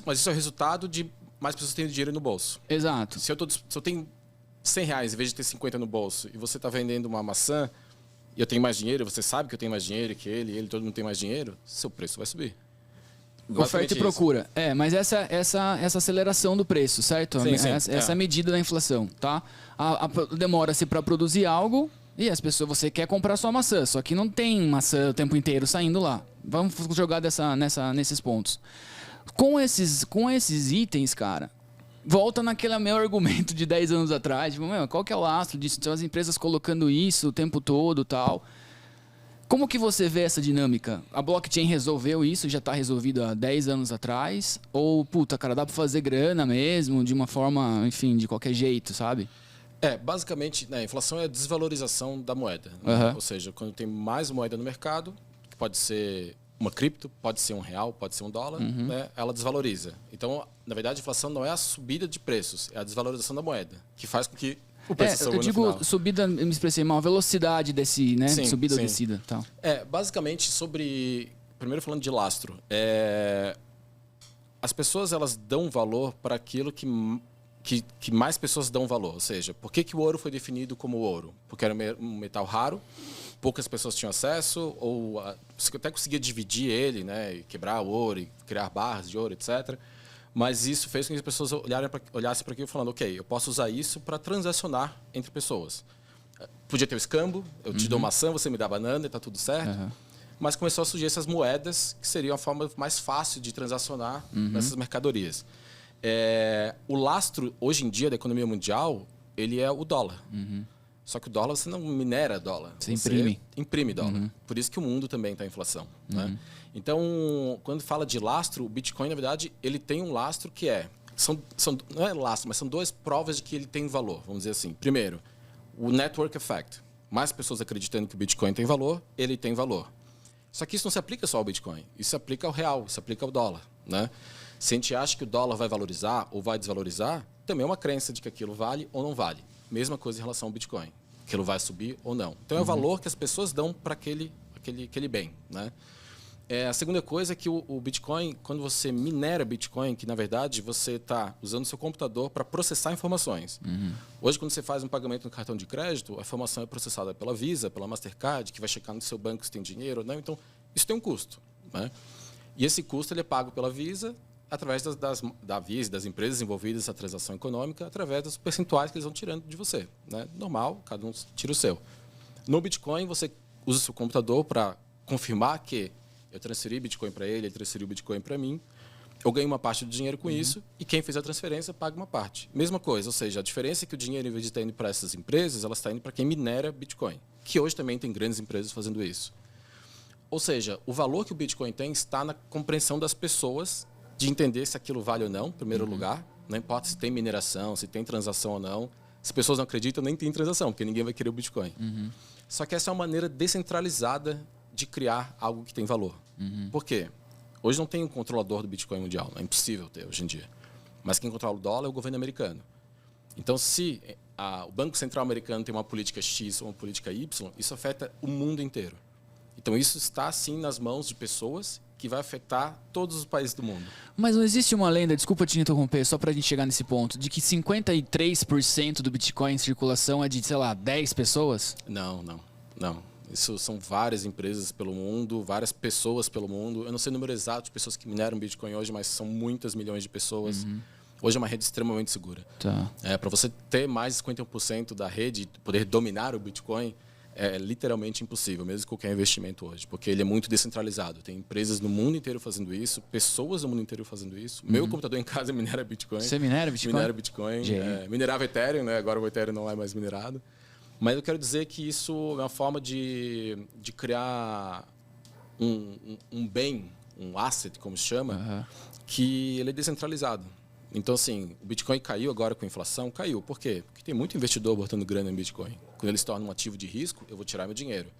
Mas isso é o resultado de mais pessoas tendo dinheiro no bolso. Exato. Se eu tenho R$100 em vez de ter 50 no bolso e você está vendendo uma maçã e eu tenho mais dinheiro, você sabe que eu tenho mais dinheiro que ele, todo mundo tem mais dinheiro, seu preço vai subir. Oferta e procura. Mas essa aceleração do preço, certo? Sim, essa medida da inflação, tá? Demora-se para produzir algo e as pessoas, você quer comprar sua maçã, só que não tem maçã o tempo inteiro saindo lá. Vamos jogar nesses pontos. Com esses itens, cara, volta naquele meu argumento de 10 anos atrás. Tipo, qual que é o lastro disso? Então, as empresas colocando isso o tempo todo e tal. Como que você vê essa dinâmica? A blockchain resolveu isso? Já está resolvido há 10 anos atrás? Ou, puta, cara, dá para fazer grana mesmo? De uma forma, enfim, de qualquer jeito, sabe? Basicamente, a inflação é a desvalorização da moeda. Ou seja, quando tem mais moeda no mercado, que pode ser uma cripto, pode ser $1, pode ser $1, né? Ela desvaloriza. Então, na verdade, a inflação não é a subida de preços, é a desvalorização da moeda, que faz com que o preço suba no final. Eu digo subida, me expressei mal, a velocidade desse, né? Sim, subida ou descida. Tal. Basicamente primeiro falando de lastro, as pessoas elas dão valor para aquilo que mais pessoas dão valor. Ou seja, por que o ouro foi definido como ouro? Porque era um metal raro, poucas pessoas tinham acesso, ou você até conseguia dividir ele, né, e quebrar o ouro, e criar barras de ouro, etc. Mas isso fez com que as pessoas olhassem para aquilo falando, ok, eu posso usar isso para transacionar entre pessoas. Podia ter o escambo, eu te dou maçã, você me dá banana e está tudo certo. Mas começou a surgir essas moedas, que seriam a forma mais fácil de transacionar nessas mercadorias. O lastro, hoje em dia, da economia mundial, ele é o dólar. Só que o dólar, você não minera dólar. Você imprime dólar. Por isso que o mundo também está em inflação. Né? Então, quando fala de lastro, o Bitcoin, na verdade, ele tem um lastro que não é lastro, mas são duas provas de que ele tem valor, vamos dizer assim. Primeiro, o network effect. Mais pessoas acreditando que o Bitcoin tem valor, ele tem valor. Só que isso não se aplica só ao Bitcoin. Isso se aplica ao real, isso se aplica ao dólar. Né? Se a gente acha que o dólar vai valorizar ou vai desvalorizar, também é uma crença de que aquilo vale ou não vale. Mesma coisa em relação ao Bitcoin. Aquilo vai subir ou não. Então, é o valor que as pessoas dão para aquele bem. Né? A segunda coisa é que o Bitcoin, quando você minera Bitcoin, que na verdade você está usando o seu computador para processar informações. Hoje, quando você faz um pagamento no cartão de crédito, a informação é processada pela Visa, pela Mastercard, que vai checar no seu banco se tem dinheiro ou não. Então, isso tem um custo, né? E esse custo ele é pago pela Visa através da Visa, das empresas envolvidas nessa transação econômica, através dos percentuais que eles vão tirando de você, né? Normal, cada um tira o seu. No Bitcoin, você usa o seu computador para confirmar que eu transferi Bitcoin para ele transferiu Bitcoin para mim, eu ganho uma parte do dinheiro com isso e quem fez a transferência paga uma parte. Mesma coisa, ou seja, a diferença é que o dinheiro, em vez de estar indo para essas empresas, ela está indo para quem minera Bitcoin, que hoje também tem grandes empresas fazendo isso. Ou seja, o valor que o Bitcoin tem está na compreensão das pessoas de entender se aquilo vale ou não, em primeiro lugar. Não importa se tem mineração, se tem transação ou não. Se pessoas não acreditam, nem tem transação, porque ninguém vai querer o Bitcoin. Só que essa é uma maneira descentralizada de criar algo que tem valor. Por quê? Hoje não tem um controlador do Bitcoin mundial, é impossível ter hoje em dia. Mas quem controla o dólar é o governo americano. Então, se o Banco Central americano tem uma política X ou uma política Y, isso afeta o mundo inteiro. Então, isso está, sim, nas mãos de pessoas que vai afetar todos os países do mundo. Mas não existe uma lenda, desculpa te interromper, só para a gente chegar nesse ponto, de que 53% do Bitcoin em circulação é de, sei lá, 10 pessoas? Não. Isso são várias empresas pelo mundo, várias pessoas pelo mundo. Eu não sei o número exato de pessoas que mineram Bitcoin hoje, mas são muitas milhões de pessoas. Hoje é uma rede extremamente segura. Tá. Para você ter mais de 51% da rede, poder dominar o Bitcoin, é literalmente impossível, mesmo com qualquer investimento hoje, porque ele é muito descentralizado. Tem empresas no mundo inteiro fazendo isso, pessoas no mundo inteiro fazendo isso. Meu computador em casa minera Bitcoin. Você minera Bitcoin? Minera Bitcoin. Minerava Ethereum, né? Agora o Ethereum não é mais minerado. Mas eu quero dizer que isso é uma forma de criar um bem, um asset, como se chama, que ele é descentralizado. Então, assim, o Bitcoin caiu agora com a inflação? Caiu. Por quê? Porque tem muito investidor botando grana em Bitcoin. Quando ele se torna um ativo de risco, eu vou tirar meu dinheiro.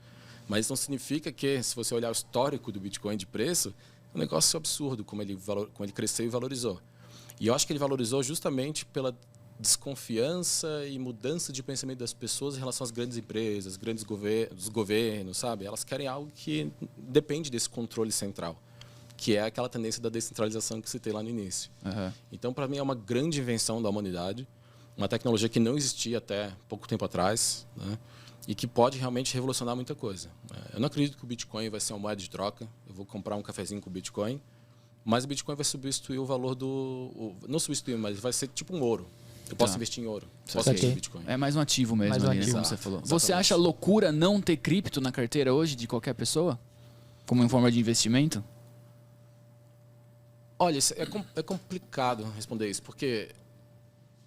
Mas isso não significa que, se você olhar o histórico do Bitcoin de preço, é um negócio absurdo como ele cresceu e valorizou. E eu acho que ele valorizou justamente pela desconfiança e mudança de pensamento das pessoas em relação às grandes empresas, dos governos, sabe? Elas querem algo que depende desse controle central, que é aquela tendência da descentralização que citei lá no início. Então, para mim, é uma grande invenção da humanidade, uma tecnologia que não existia até pouco tempo atrás, né? E que pode realmente revolucionar muita coisa. Eu não acredito que o Bitcoin vai ser uma moeda de troca. Eu vou comprar um cafezinho com o Bitcoin, mas o Bitcoin vai substituir o valor não substituir, mas vai ser tipo um ouro. Eu posso investir em ouro, posso investir em Bitcoin. É mais um ativo mesmo, Mais um ali, ativo. como você falou. Exatamente. Você acha loucura não ter cripto na carteira hoje de qualquer pessoa? Como em forma de investimento? Olha, é complicado responder isso, porque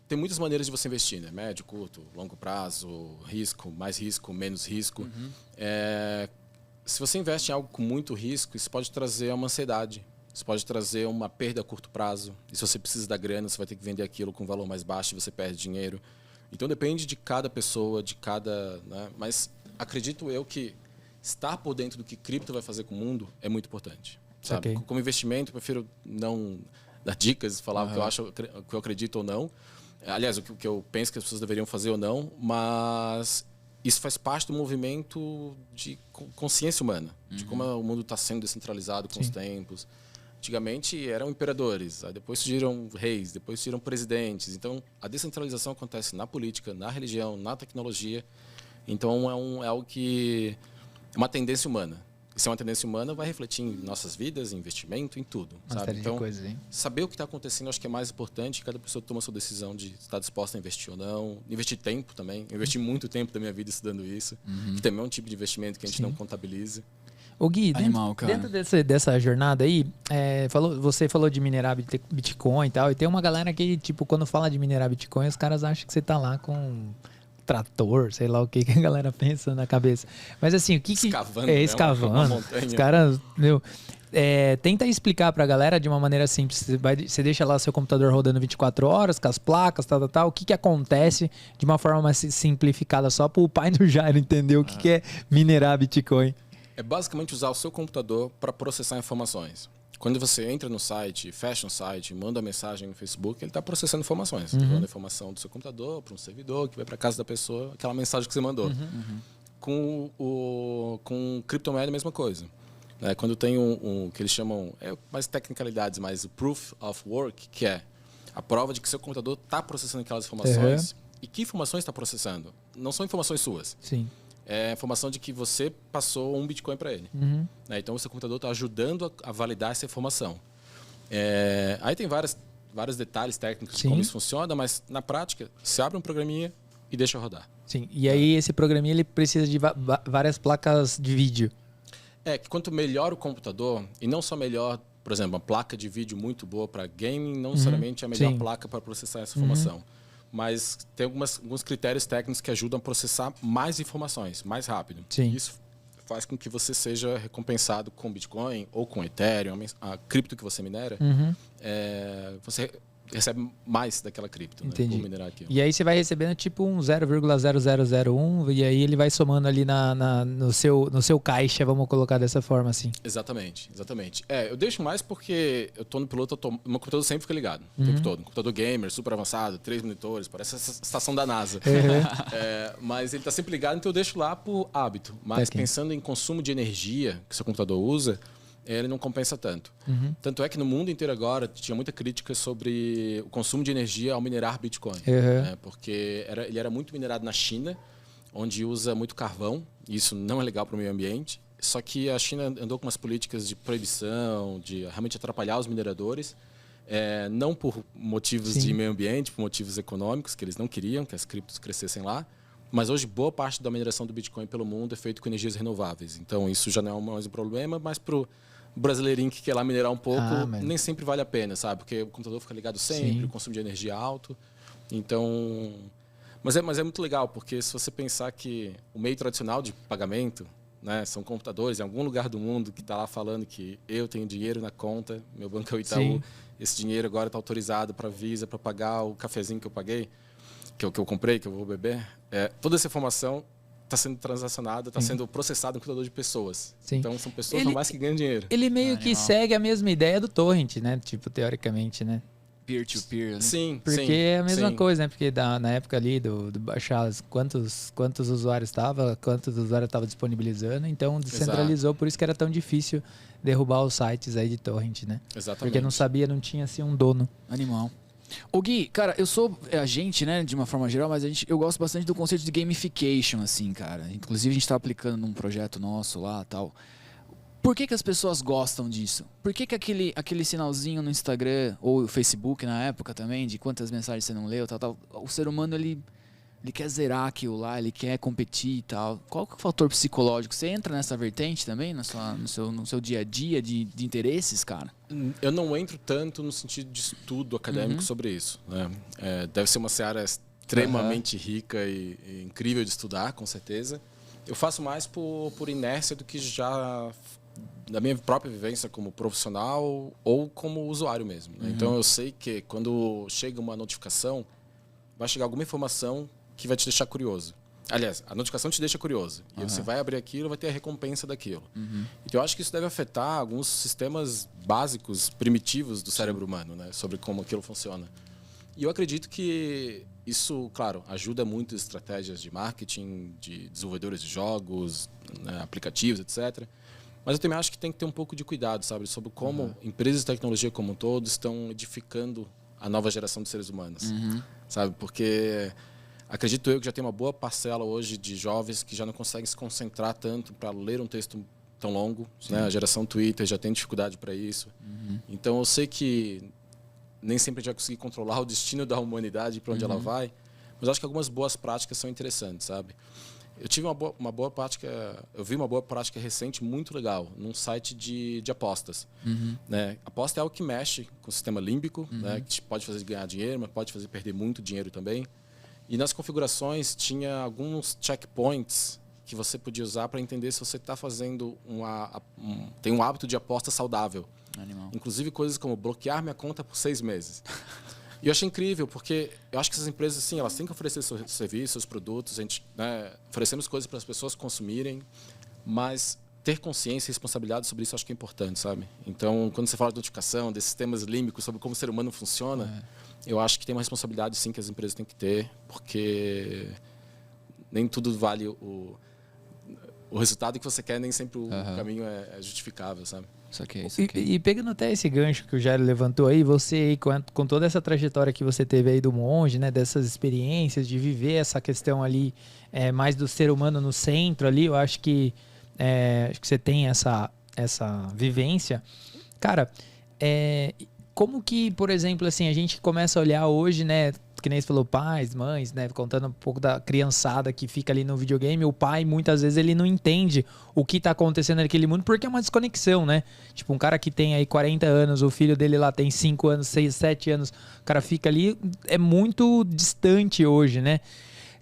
tem muitas maneiras de você investir, né? Médio, curto, longo prazo, risco, mais risco, menos risco. Se você investe em algo com muito risco, isso pode trazer uma ansiedade. Isso pode trazer uma perda a curto prazo. E se você precisa da grana, você vai ter que vender aquilo com um valor mais baixo e você perde dinheiro. Então depende de cada pessoa, de cada... né? Mas acredito eu que estar por dentro do que cripto vai fazer com o mundo é muito importante. Sabe? Okay. Como investimento, eu prefiro não dar dicas, falar o que eu acho, o que eu acredito ou não. Aliás, o que eu penso que as pessoas deveriam fazer ou não, mas isso faz parte do movimento de consciência humana, de como o mundo está sendo descentralizado com os tempos. Antigamente eram imperadores, aí depois surgiram reis, depois surgiram presidentes. Então, a descentralização acontece na política, na religião, na tecnologia. Então, é algo que é uma tendência humana. E se é uma tendência humana, vai refletir em nossas vidas, em investimento, em tudo. Sabe? Então, saber o que está acontecendo, acho que é mais importante. Cada pessoa toma a sua decisão de estar disposta a investir ou não. Investir tempo também. Eu investi muito tempo da minha vida estudando isso, que também é um tipo de investimento que a gente não contabiliza. Ô Gui, Animal, dentro dessa jornada aí, você falou de minerar Bitcoin e tal, e tem uma galera que, tipo, quando fala de minerar Bitcoin, os caras acham que você tá lá com trator, sei lá o que a galera pensa na cabeça. Mas assim, o que escavando, escavando. Uma montanha. Os caras, tenta explicar pra galera de uma maneira simples. Você deixa lá seu computador rodando 24 horas, com as placas, tal. O que acontece de uma forma mais simplificada, só pro pai do Jairo entender o que é minerar Bitcoin. É basicamente usar o seu computador para processar informações. Quando você entra no site, fecha um site, manda uma mensagem no Facebook, ele está processando informações. Manda informação do seu computador para um servidor, que vai para casa da pessoa, aquela mensagem que você mandou. Com criptomoeda, a mesma coisa. Quando tem um que eles chamam, mais tecnicalidades, mas o Proof of Work, que é a prova de que seu computador está processando aquelas informações. E que informações está processando? Não são informações suas. Sim. É a informação de que você passou um Bitcoin para ele. Então, o seu computador está ajudando a validar essa informação. Aí tem vários detalhes técnicos de como isso funciona, mas na prática, você abre um programinha e deixa rodar. Sim. E aí esse programinha ele precisa de várias placas de vídeo. Que quanto melhor o computador, e não só melhor, por exemplo, uma placa de vídeo muito boa para gaming, não necessariamente é a melhor placa para processar essa informação. Mas tem alguns critérios técnicos que ajudam a processar mais informações, mais rápido. Sim. Isso faz com que você seja recompensado com Bitcoin ou com Ethereum, a cripto que você minera, você recebe mais daquela cripto, por minerar aquilo. E aí você vai recebendo tipo um 0,0001 e aí ele vai somando ali no seu caixa, vamos colocar dessa forma assim. Exatamente. Eu deixo mais porque eu tô no piloto, meu computador sempre fica ligado, o tempo todo. Um computador gamer, super avançado, 3 monitores, parece essa estação da NASA. Mas ele tá sempre ligado, então eu deixo lá por hábito. Mas pensando em consumo de energia que seu computador usa, ele não compensa tanto. Tanto é que no mundo inteiro agora tinha muita crítica sobre o consumo de energia ao minerar Bitcoin. Porque ele era muito minerado na China, onde usa muito carvão. E isso não é legal para o meio ambiente. Só que a China andou com umas políticas de proibição, de realmente atrapalhar os mineradores. Não por motivos de meio ambiente, por motivos econômicos, que eles não queriam que as criptos crescessem lá. Mas hoje, boa parte da mineração do Bitcoin pelo mundo é feita com energias renováveis. Então, isso já não é mais um problema, mas para o brasileirinho que quer lá minerar um pouco, nem sempre vale a pena, sabe? Porque o computador fica ligado sempre, o consumo de energia é alto. Então... Mas é muito legal, porque se você pensar que o meio tradicional de pagamento, são computadores em algum lugar do mundo que está lá falando que eu tenho dinheiro na conta, meu banco é o Itaú, esse dinheiro agora está autorizado para a Visa, para pagar o cafezinho que eu paguei, que eu comprei, que eu vou beber. Toda essa informação está sendo transacionada, está sendo processada no computador de pessoas. Então, são pessoas normais que ganham dinheiro. Ele meio que segue a mesma ideia do torrent, né? Tipo, teoricamente, né? Peer-to-peer, né? Sim, porque é a mesma coisa, né? Porque na época ali do baixar quantos usuários quantos usuários estavam disponibilizando, então descentralizou, por isso que era tão difícil derrubar os sites aí de torrent, né? Exatamente. Porque não tinha assim um dono. Animal. Ô Gui, cara, eu sou a gente, né, de uma forma geral, mas eu gosto bastante do conceito de gamification, assim, cara. Inclusive a gente tá aplicando num projeto nosso lá, tal. Por que as pessoas gostam disso? Por que aquele sinalzinho no Instagram ou no Facebook na época também, de quantas mensagens você não leu, tal, o ser humano ele quer zerar aquilo lá, ele quer competir e tal. Qual que é o fator psicológico? Você entra nessa vertente também, no seu dia a dia de interesses, cara? Eu não entro tanto no sentido de estudo acadêmico sobre isso. Deve ser uma seara extremamente rica e incrível de estudar, com certeza. Eu faço mais por inércia do que já da minha própria vivência como profissional ou como usuário mesmo. Então eu sei que quando chega uma notificação, vai chegar alguma informação que vai te deixar curioso. Aliás, a notificação te deixa curioso. E você vai abrir aquilo, vai ter a recompensa daquilo. Então, eu acho que isso deve afetar alguns sistemas básicos, primitivos do cérebro humano, sobre como aquilo funciona. E eu acredito que isso, claro, ajuda muito estratégias de marketing, de desenvolvedores de jogos, aplicativos, etc. Mas eu também acho que tem que ter um pouco de cuidado, sabe? Sobre como empresas de tecnologia como um todo estão edificando a nova geração de seres humanos. Sabe? Porque... acredito eu que já tem uma boa parcela hoje de jovens que já não conseguem se concentrar tanto para ler um texto tão longo. A geração Twitter já tem dificuldade para isso. Então, eu sei que nem sempre a gente vai conseguir controlar o destino da humanidade para onde ela vai, mas acho que algumas boas práticas são interessantes, sabe? Eu tive uma boa prática, eu vi uma boa prática recente muito legal num site de apostas. Aposta é algo que mexe com o sistema límbico, que pode fazer ganhar dinheiro, mas pode fazer perder muito dinheiro também. E nas configurações tinha alguns checkpoints que você podia usar para entender se você está fazendo tem um hábito de aposta saudável. Animal. Inclusive coisas como bloquear minha conta por 6 meses. E eu achei incrível, porque eu acho que essas empresas, assim, elas têm que oferecer seus serviços, seus produtos, a gente oferecemos coisas para as pessoas consumirem, mas ter consciência e responsabilidade sobre isso eu acho que é importante, sabe? Então, quando você fala de notificação, desses sistemas límbicos, sobre como o ser humano funciona, eu acho que tem uma responsabilidade, sim, que as empresas têm que ter, porque nem tudo vale o o resultado que você quer, nem sempre o caminho é justificável, sabe? E pegando até esse gancho que o Jairo levantou aí, você aí, com toda essa trajetória que você teve aí do monge, né, dessas experiências, de viver essa questão ali, mais do ser humano no centro ali, eu acho que você tem essa vivência. Cara, como que, por exemplo, assim, a gente começa a olhar hoje, né, que nem você falou, pais, mães, né, contando um pouco da criançada que fica ali no videogame, o pai, muitas vezes, ele não entende o que tá acontecendo naquele mundo, porque é uma desconexão, né? Tipo, um cara que tem aí 40 anos, o filho dele lá tem 5 anos, 6, 7 anos, o cara fica ali, é muito distante hoje, né?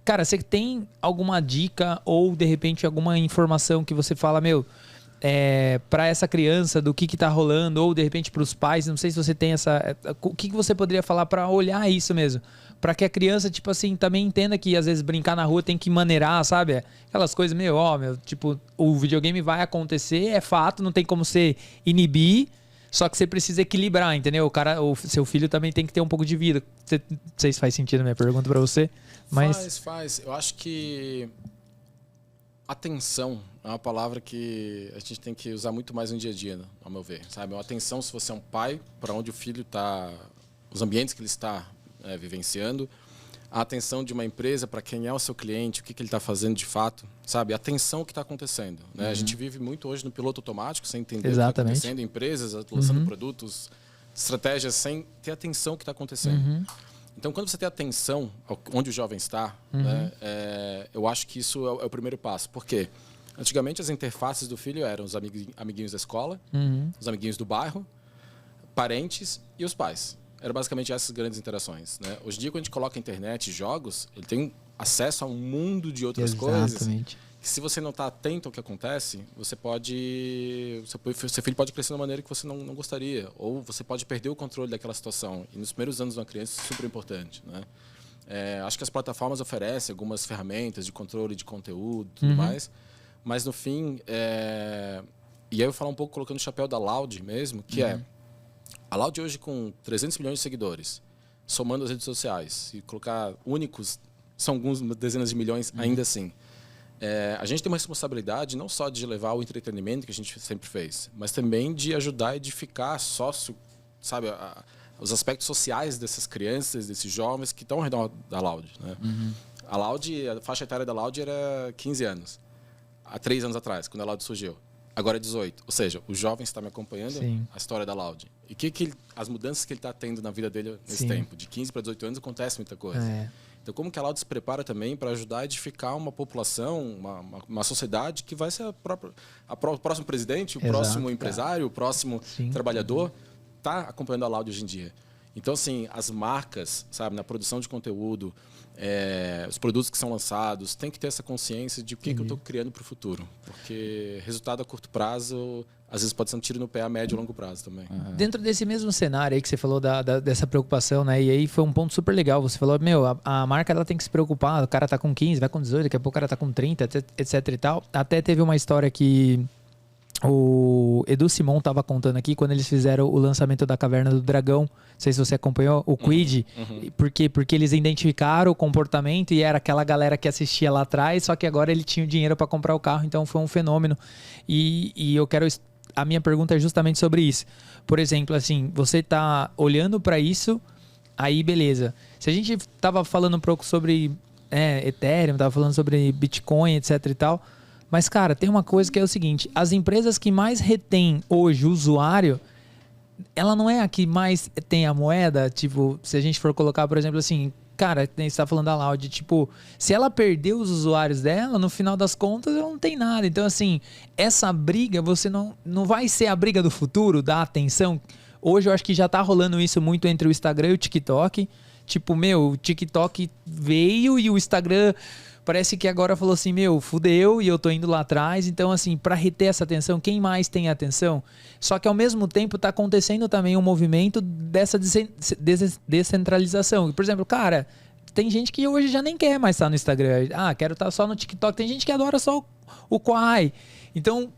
Cara, você tem alguma dica ou, de repente, alguma informação que você fala, meu, para essa criança do que tá rolando, ou de repente para os pais, não sei se você tem o que você poderia falar para olhar isso mesmo, para que a criança, tipo assim, também entenda que às vezes brincar na rua tem que maneirar, sabe? Aquelas coisas meio, tipo, o videogame vai acontecer, é fato, não tem como você inibir, só que você precisa equilibrar, entendeu? O seu filho também tem que ter um pouco de vida. Não sei se faz sentido a minha pergunta para você, mas... Faz. Eu acho que atenção é uma palavra que a gente tem que usar muito mais no dia a dia, ao meu ver, sabe? Uma atenção se você é um pai, para onde o filho está, os ambientes que ele está vivenciando, a atenção de uma empresa para quem é o seu cliente, o que ele está fazendo de fato, sabe? A atenção ao que está acontecendo, né? A gente vive muito hoje no piloto automático, sem entender o que está acontecendo, empresas lançando produtos, estratégias, sem ter atenção ao que está acontecendo. Então, quando você tem atenção onde o jovem está, né, eu acho que isso é o primeiro passo. Por quê? Antigamente, as interfaces do filho eram os amiguinhos da escola, os amiguinhos do bairro, parentes e os pais. Eram basicamente essas grandes interações, né? Hoje em dia, quando a gente coloca internet e jogos, ele tem acesso a um mundo de outras coisas que, se você não está atento ao que acontece, seu filho pode crescer de uma maneira que você não gostaria, ou você pode perder o controle daquela situação. E nos primeiros anos de uma criança, isso é super importante, né? Acho que as plataformas oferecem algumas ferramentas de controle de conteúdo e tudo mais, mas no fim, e aí eu vou falar um pouco colocando o chapéu da Loud mesmo, que a Loud hoje com 300 milhões de seguidores, somando as redes sociais, e colocar únicos, são algumas dezenas de milhões ainda assim. A gente tem uma responsabilidade não só de levar o entretenimento que a gente sempre fez, mas também de ajudar a edificar sabe, os aspectos sociais dessas crianças, desses jovens que estão ao redor da Loud, né? A faixa etária da Loud era 15 anos, há 3 anos atrás, quando a Loud surgiu. Agora é 18. Ou seja, o jovem está me acompanhando a história da Loud. E as mudanças que ele está tendo na vida dele nesse tempo. De 15 para 18 anos acontece muita coisa. Então, como que a Loud se prepara também para ajudar a edificar uma população, uma sociedade que vai ser o próximo presidente, o próximo empresário, o próximo trabalhador, está acompanhando a Loud hoje em dia. Então, assim, as marcas, sabe, na produção de conteúdo, os produtos que são lançados, tem que ter essa consciência de o que eu estou criando para o futuro. Porque resultado a curto prazo, às vezes pode ser um tiro no pé a médio e longo prazo também. Dentro desse mesmo cenário aí que você falou dessa preocupação, né? E aí foi um ponto super legal. Você falou, a marca ela tem que se preocupar. O cara tá com 15, vai com 18, daqui a pouco o cara tá com 30, etc e tal. Até teve uma história que o Edu Simon estava contando aqui quando eles fizeram o lançamento da Caverna do Dragão. Não sei se você acompanhou o Quid. Por quê? Porque eles identificaram o comportamento e era aquela galera que assistia lá atrás, só que agora ele tinha o dinheiro para comprar o carro, então foi um fenômeno. E eu quero... A minha pergunta é justamente sobre isso. Por exemplo, assim, você tá olhando para isso, aí beleza. Se a gente tava falando um pouco sobre Ethereum, tava falando sobre Bitcoin, etc e tal... Mas, cara, tem uma coisa que é o seguinte, as empresas que mais retêm hoje o usuário, ela não é a que mais tem a moeda, tipo, se a gente for colocar, por exemplo, assim, cara, você está falando da Loud, tipo, se ela perder os usuários dela, no final das contas, ela não tem nada. Então, assim, essa briga, você não vai ser a briga do futuro, da atenção. Hoje eu acho que já tá rolando isso muito entre o Instagram e o TikTok. Tipo, o TikTok veio e o Instagram... Parece que agora falou assim, fudeu e eu tô indo lá atrás. Então, assim, para reter essa atenção, quem mais tem atenção? Só que, ao mesmo tempo, tá acontecendo também um movimento dessa descentralização. Por exemplo, cara, tem gente que hoje já nem quer mais estar no Instagram. Quero estar só no TikTok. Tem gente que adora só o Quai. Então,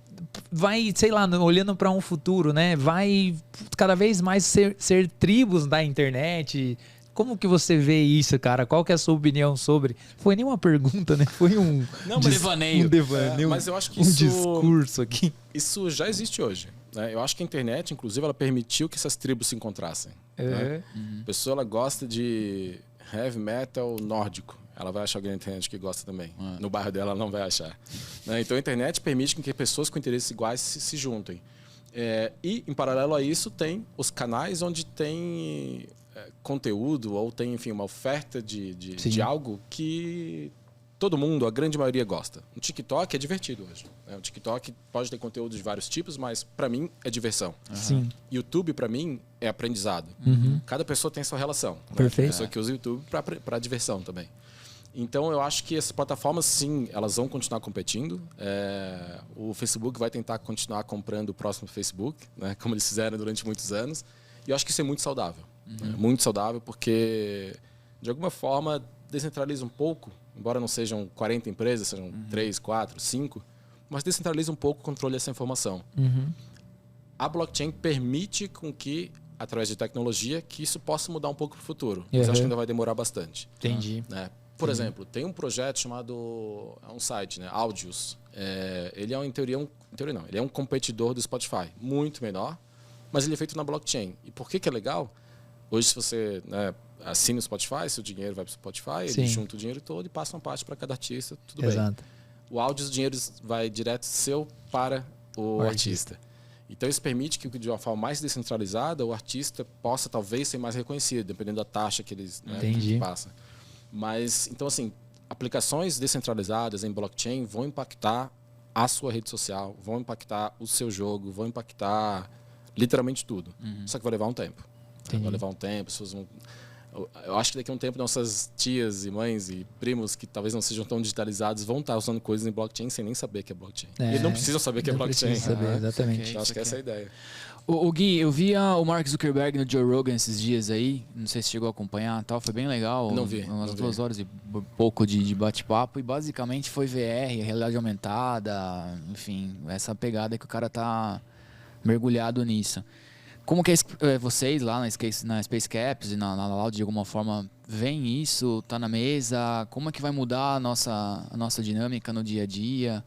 vai, sei lá, olhando para um futuro, né? Vai cada vez mais ser tribos da internet... Como que você vê isso, cara? Qual que é a sua opinião sobre? Foi nem uma pergunta, né? Foi um devaneio. Um devaneio, mas eu acho que um discurso aqui. Isso já existe hoje. Né? Eu acho que a internet, inclusive, ela permitiu que essas tribos se encontrassem. Né? A pessoa ela gosta de heavy metal nórdico. Ela vai achar alguém na internet que gosta também. No bairro dela, ela não vai achar. Né? Então, a internet permite que pessoas com interesses iguais se juntem. E, em paralelo a isso, tem os canais onde tem conteúdo ou tem, enfim, uma oferta de algo que todo mundo, a grande maioria, gosta. O TikTok é divertido hoje. Né? O TikTok pode ter conteúdo de vários tipos, mas, para mim, é diversão. Sim. YouTube, para mim, é aprendizado. Cada pessoa tem sua relação. Né? Perfeito. Tem pessoa que usa o YouTube para diversão também. Então, eu acho que essas plataformas, sim, elas vão continuar competindo. O Facebook vai tentar continuar comprando o próximo Facebook, né? Como eles fizeram durante muitos anos. E eu acho que isso é muito saudável. Muito saudável, porque, de alguma forma, descentraliza um pouco, embora não sejam 40 empresas, sejam 3, 4, 5, mas descentraliza um pouco o controle dessa informação. A blockchain permite com que, através de tecnologia, que isso possa mudar um pouco para o futuro. Mas acho que ainda vai demorar bastante. Entendi. Né? Por exemplo, tem um projeto chamado... É um site, né? Audios. Ele é, em teoria, ele é um competidor do Spotify. Muito menor, mas ele é feito na blockchain. E por que é legal? Hoje, se você assina o Spotify, seu dinheiro vai para o Spotify, ele junta o dinheiro todo e passa uma parte para cada artista, tudo bem. O Audios, o dinheiro vai direto seu para o artista. Então, isso permite que, de uma forma mais descentralizada, o artista possa, talvez, ser mais reconhecido, dependendo da taxa que eles passam. Mas, então, assim, aplicações descentralizadas em blockchain vão impactar a sua rede social, vão impactar o seu jogo, vão impactar literalmente tudo. Só que vai levar um tempo. Vai levar um tempo. Eu acho que daqui a um tempo nossas tias e mães e primos que talvez não sejam tão digitalizados vão estar usando coisas em blockchain sem nem saber que é blockchain. E eles não precisam saber que é blockchain. Saber, exatamente. Então, acho que essa é a ideia. O Gui, eu vi o Mark Zuckerberg no Joe Rogan esses dias aí, não sei se chegou a acompanhar, tal, foi bem legal. Não vi. Umas 2 horas e pouco de bate-papo, e basicamente foi VR, realidade aumentada, enfim, essa pegada que o cara tá mergulhado nisso. Como que vocês lá na Space Caps e na Loud de alguma forma veem isso, tá na mesa? Como é que vai mudar a nossa dinâmica no dia a dia?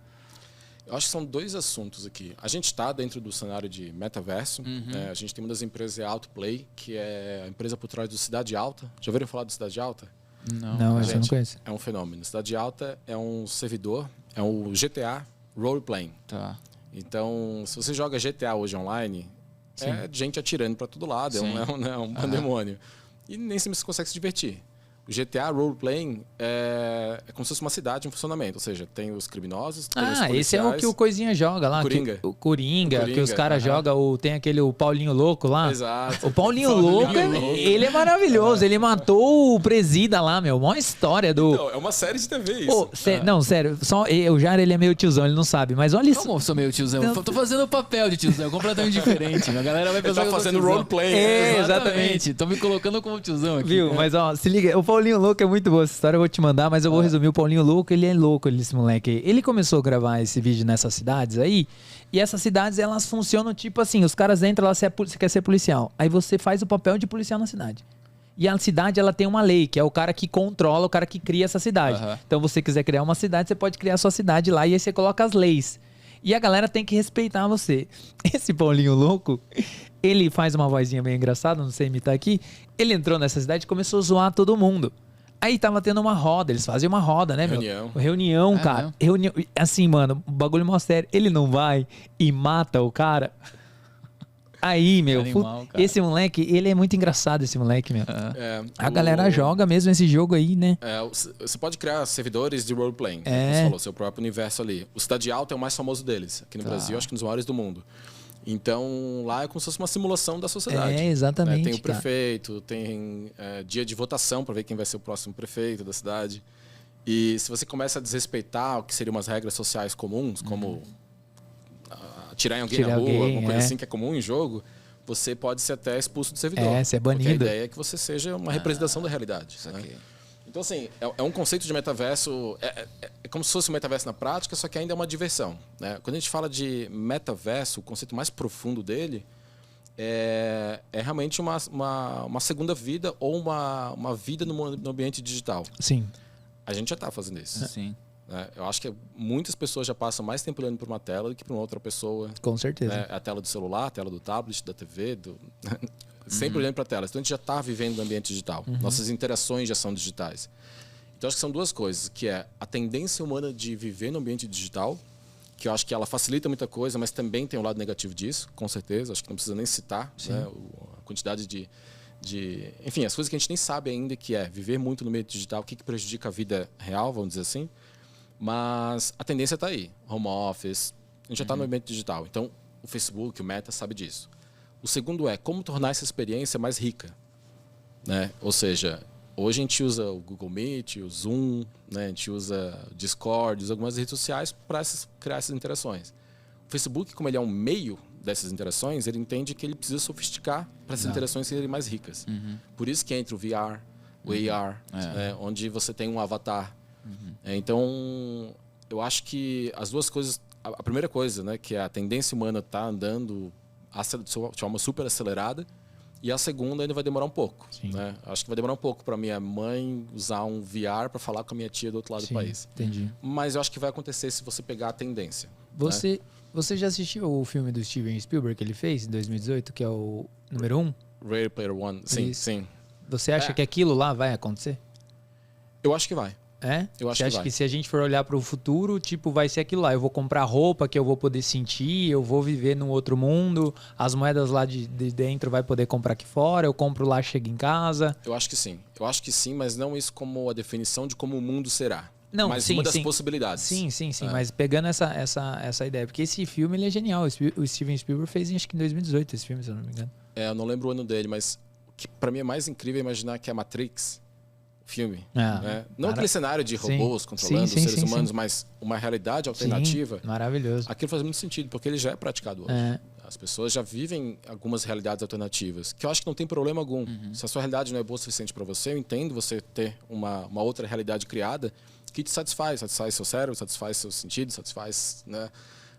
Eu acho que são 2 assuntos aqui. A gente está dentro do cenário de metaverso. A gente tem uma das empresas, a Outplay, que é a empresa por trás do Cidade Alta. Já ouviram falar do Cidade Alta? Não, eu não conheço. É um fenômeno. Cidade Alta é um servidor, é um GTA Roleplaying. Tá. Então, se você joga GTA hoje online, é gente atirando para todo lado, é um pandemônio. E nem sempre você consegue se divertir. O GTA Roleplaying é como se fosse uma cidade em funcionamento. Ou seja, tem os criminosos, tem os policiais. Esse é o que o Coisinha joga lá. Coringa. O Coringa, que os caras jogam. Tem o Paulinho Louco lá. Exato. O Paulinho Louco, ele é maravilhoso. Ele matou o presida lá, meu. Mó história do... Então, é uma série de TV isso. Não, sério. O Jair, ele é meio tiozão, ele não sabe. Mas olha isso. Como eu sou meio tiozão? Eu tô fazendo o papel de tiozão, completamente diferente. A galera vai pensar que eu tô fazendo roleplay. Exatamente. Tô me colocando como tiozão aqui. Viu? Mas ó, se liga. O Paulinho Louco é muito boa essa história, eu vou te mandar, mas eu vou resumir. O Paulinho Louco, ele é louco, esse moleque. Ele começou a gravar esse vídeo nessas cidades aí, e essas cidades, elas funcionam tipo assim, os caras entram lá, você quer ser policial, aí você faz o papel de policial na cidade. E a cidade, ela tem uma lei, que é o cara que controla, o cara que cria essa cidade. Então, você quiser criar uma cidade, você pode criar a sua cidade lá, e aí você coloca as leis. E a galera tem que respeitar você. Esse Paulinho Louco, ele faz uma vozinha bem engraçada, não sei imitar aqui. Ele entrou nessa cidade e começou a zoar todo mundo. Aí tava tendo uma roda, eles fazem uma roda, né, meu? Reunião, cara. Reunião, assim, mano, o bagulho mó sério. Ele não vai e mata o cara. Aí, meu, animal, esse moleque, ele é muito engraçado, esse moleque, meu. A galera joga mesmo esse jogo aí, né? Você pode criar servidores de roleplaying, como você falou, seu próprio universo ali. O Cidade Alta é o mais famoso deles. Aqui no Brasil, acho que um dos maiores do mundo. Então, lá é como se fosse uma simulação da sociedade. Exatamente. Tem o prefeito, tem dia de votação para ver quem vai ser o próximo prefeito da cidade. E se você começa a desrespeitar o que seriam umas regras sociais comuns, como atirar em alguém na rua, alguma coisa assim que é comum em jogo, você pode ser até expulso do servidor. Ser banido. Porque a ideia é que você seja uma representação da realidade. Né? Então, assim, é um conceito de metaverso... É como se fosse um metaverso na prática, só que ainda é uma diversão. Né? Quando a gente fala de metaverso, o conceito mais profundo dele é realmente uma segunda vida ou uma vida no ambiente digital. Sim. A gente já está fazendo isso. Sim. Eu acho que muitas pessoas já passam mais tempo olhando para uma tela do que para uma outra pessoa. Com certeza. A tela do celular, a tela do tablet, da TV, sempre olhando para a tela. Então a gente já está vivendo no ambiente digital. Nossas interações já são digitais. Então acho que são duas coisas, que é a tendência humana de viver no ambiente digital, que eu acho que ela facilita muita coisa, mas também tem um lado negativo disso, com certeza. Acho que não precisa nem citar, né, a quantidade de... Enfim, as coisas que a gente nem sabe ainda, que é viver muito no meio digital, o que prejudica a vida real, vamos dizer assim. Mas a tendência está aí. Home office, a gente já está no ambiente digital. Então, o Facebook, o Meta sabe disso. O segundo é como tornar essa experiência mais rica. Né? Ou seja, hoje a gente usa o Google Meet, o Zoom, né? A gente usa o Discord, usa algumas redes sociais para criar essas interações. O Facebook, como ele é um meio dessas interações, ele entende que ele precisa sofisticar para essas interações serem mais ricas. Por isso que entra o VR, o AR, né? Onde você tem um avatar. Então, eu acho que as duas coisas... A primeira coisa, né, que a tendência humana está andando de forma super acelerada, e a segunda ainda vai demorar um pouco. Né? Acho que vai demorar um pouco para minha mãe usar um VR para falar com a minha tia do outro lado do país. Entendi. Mas eu acho que vai acontecer se você pegar a tendência. Você já assistiu o filme do Steven Spielberg que ele fez em 2018, que é o número 1? Ready Player One, sim, Isso. sim. Você acha que aquilo lá vai acontecer? Eu acho que vai. Eu acho Você acha que se a gente for olhar para o futuro, tipo, vai ser aquilo lá. Eu vou comprar roupa que eu vou poder sentir, eu vou viver num outro mundo, as moedas lá de dentro vai poder comprar aqui fora, eu compro lá, chego em casa. Eu acho que sim. Eu acho que sim, mas não isso como a definição de como o mundo será. Não, mas sim, uma das sim. possibilidades. Sim. Mas pegando essa ideia, porque esse filme ele é genial. O Steven Spielberg fez acho que em 2018 esse filme, se eu não me engano. Eu não lembro o ano dele, mas o que para mim é mais incrível é imaginar que a Matrix, filme, né? Não aquele cenário de robôs controlando os seres humanos, mas uma realidade alternativa. Maravilhoso. Aquilo faz muito sentido, porque ele já é praticado hoje. As pessoas já vivem algumas realidades alternativas, que eu acho que não tem problema algum. Se a sua realidade não é boa o suficiente para você, eu entendo você ter uma outra realidade criada que te satisfaz seu cérebro, satisfaz seu sentido, satisfaz, né?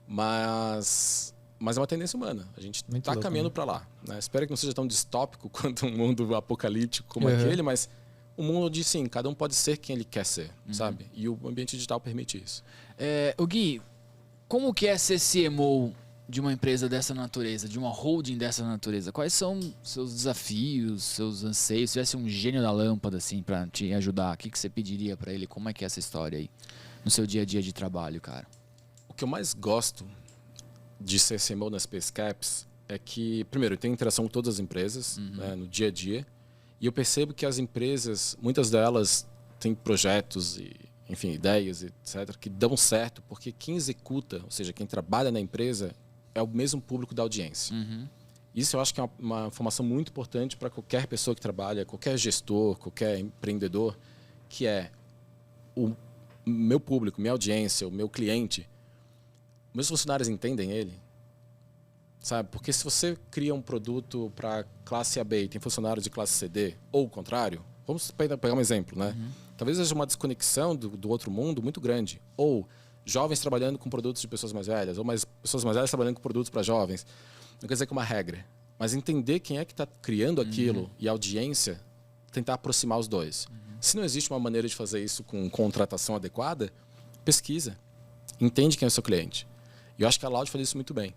Mas é uma tendência humana. A gente está caminhando para lá. Né? Espero que não seja tão distópico quanto um mundo apocalíptico como aquele, mas um mundo onde, sim, cada um pode ser quem ele quer ser, sabe? E o ambiente digital permite isso. O Gui, como que é ser CMO de uma empresa dessa natureza, de uma holding dessa natureza? Quais são seus desafios, seus anseios? Se tivesse um gênio da lâmpada, assim, para te ajudar, o que você pediria para ele? Como é que é essa história aí no seu dia a dia de trabalho, cara? O que eu mais gosto de ser CMO na Space Caps é que, primeiro, eu tenho interação com todas as empresas, né, no dia a dia. E eu percebo que as empresas, muitas delas têm projetos e, enfim, ideias, etc., que dão certo porque quem executa, ou seja, quem trabalha na empresa, é o mesmo público da audiência. Isso eu acho que é uma informação muito importante para qualquer pessoa que trabalha, qualquer gestor, qualquer empreendedor, que é o meu público, minha audiência, o meu cliente, meus funcionários entendem ele. Sabe? Porque se você cria um produto para classe AB e tem funcionários de classe CD, ou o contrário, vamos pegar um exemplo, né? Talvez haja uma desconexão do outro mundo muito grande. Ou jovens trabalhando com produtos de pessoas mais velhas, ou pessoas mais velhas trabalhando com produtos para jovens. Não quer dizer que é uma regra, mas entender quem é que está criando aquilo e a audiência, tentar aproximar os dois. Se não existe uma maneira de fazer isso com contratação adequada, pesquisa. Entende quem é o seu cliente. E eu acho que a Loud faz isso muito bem.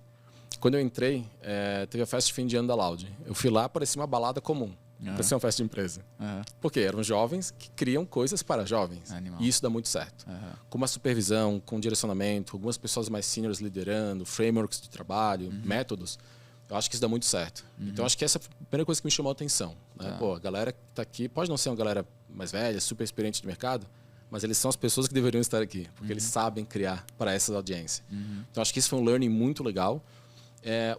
Quando eu entrei, teve a festa de fim de ano da Loud. Eu fui lá, parecia uma balada comum. Parecia uma festa de empresa. Porque eram jovens que criam coisas para jovens. E isso dá muito certo. Com uma supervisão, com direcionamento, algumas pessoas mais seniors liderando, frameworks de trabalho, métodos. Eu acho que isso dá muito certo. Então, acho que essa é a primeira coisa que me chamou a atenção. Né? Pô, a galera que está aqui pode não ser uma galera mais velha, super experiente de mercado, mas eles são as pessoas que deveriam estar aqui, porque eles sabem criar para essa audiência. Então, acho que isso foi um learning muito legal.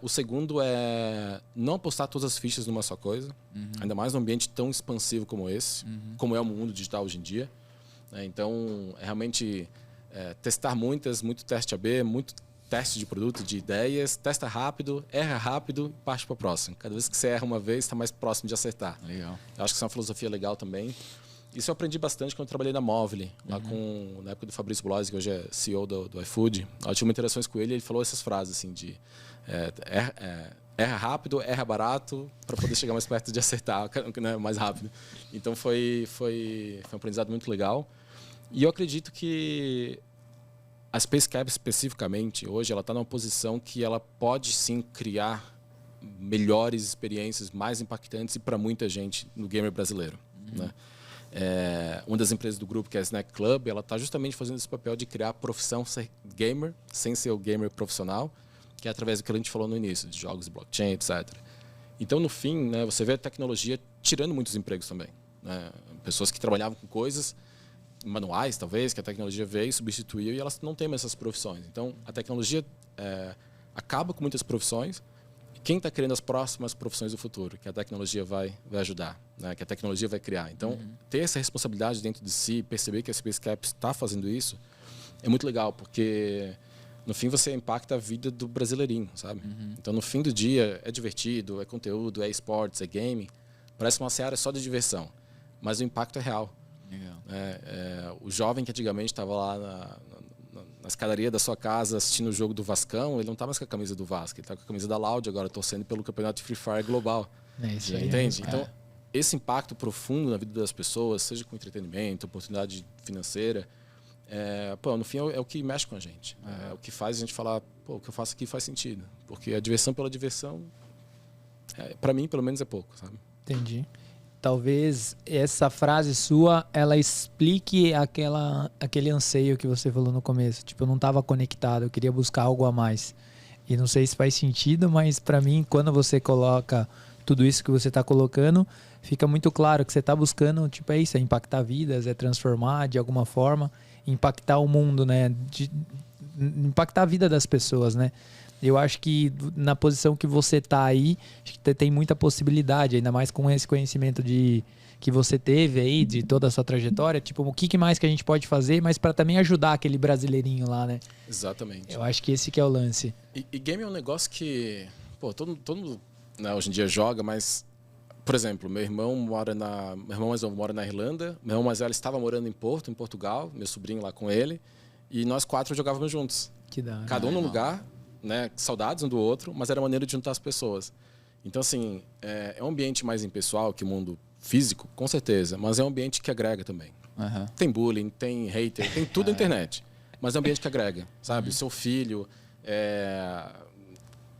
O segundo é não apostar todas as fichas numa só coisa, ainda mais num ambiente tão expansivo como esse, como é o mundo digital hoje em dia. Então, realmente testar muito teste AB, muito teste de produto, de ideias, testa rápido, erra rápido e parte para o próximo. Cada vez que você erra uma vez, está mais próximo de acertar. Legal. Eu acho que isso é uma filosofia legal também. Isso eu aprendi bastante quando eu trabalhei na Movile, lá na época do Fabrício Blois, que hoje é CEO do iFood. Eu tive interações com ele e ele falou essas frases assim de erra rápido, erra barato, para poder chegar mais perto de acertar, né, mais rápido. Então foi um aprendizado muito legal. E eu acredito que a Space Cab especificamente, hoje, ela está numa posição que ela pode sim criar melhores experiências, mais impactantes e para muita gente no gamer brasileiro. Né? Uma das empresas do grupo, que é a Snack Club, ela está justamente fazendo esse papel de criar a profissão ser gamer, sem ser o gamer profissional, que é através do que a gente falou no início, de jogos, blockchain, etc. Então, no fim, né, você vê a tecnologia tirando muitos empregos também. Né? Pessoas que trabalhavam com coisas manuais, talvez, que a tecnologia veio, substituiu, e elas não têm mais essas profissões. Então, a tecnologia acaba com muitas profissões. E quem está criando as próximas profissões do futuro? Que a tecnologia vai ajudar, né? Que a tecnologia vai criar. Então, ter essa responsabilidade dentro de si, perceber que a Space Caps está fazendo isso, é muito legal, porque no fim você impacta a vida do brasileirinho, sabe? Então, no fim do dia, é divertido, é conteúdo, é esportes, é game. Parece uma seara só de diversão, mas o impacto é real. O jovem que antigamente estava lá na escadaria da sua casa assistindo o jogo do Vascão, ele não está mais com a camisa do Vasco, ele está com a camisa da Loud agora, torcendo pelo campeonato de Free Fire global. Isso aí, entende? Então, esse impacto profundo na vida das pessoas, seja com entretenimento, oportunidade financeira, no fim é o que mexe com a gente. É o que faz a gente falar, o que eu faço aqui faz sentido. Porque a diversão pela diversão, para mim, pelo menos, é pouco, sabe? Entendi. Talvez essa frase sua, ela explique aquele anseio que você falou no começo. Tipo, eu não estava conectado, eu queria buscar algo a mais. E não sei se faz sentido, mas para mim, quando você coloca tudo isso que você está colocando, fica muito claro que você está buscando, tipo, é isso, é impactar vidas, é transformar de alguma forma, impactar o mundo, né? Impactar a vida das pessoas, né? Eu acho que na posição que você está aí, acho que tem muita possibilidade, ainda mais com esse conhecimento que você teve aí, de toda a sua trajetória. Tipo, o que mais que a gente pode fazer, mas para também ajudar aquele brasileirinho lá, né? Exatamente. Eu acho que esse que é o lance. E game é um negócio que, todo mundo, né, hoje em dia joga, mas, por exemplo, meu irmão mais novo mora na Irlanda, meu irmão mais velho estava morando em Portugal, meu sobrinho lá com ele, e nós 4 jogávamos juntos. Que da hora. Cada um num lugar, né, saudades um do outro, mas era maneira de juntar as pessoas. Então, assim, é um ambiente mais impessoal que o mundo físico, com certeza, mas é um ambiente que agrega também. Tem bullying, tem hater, tem tudo na internet, mas é um ambiente que agrega, sabe? Seu filho,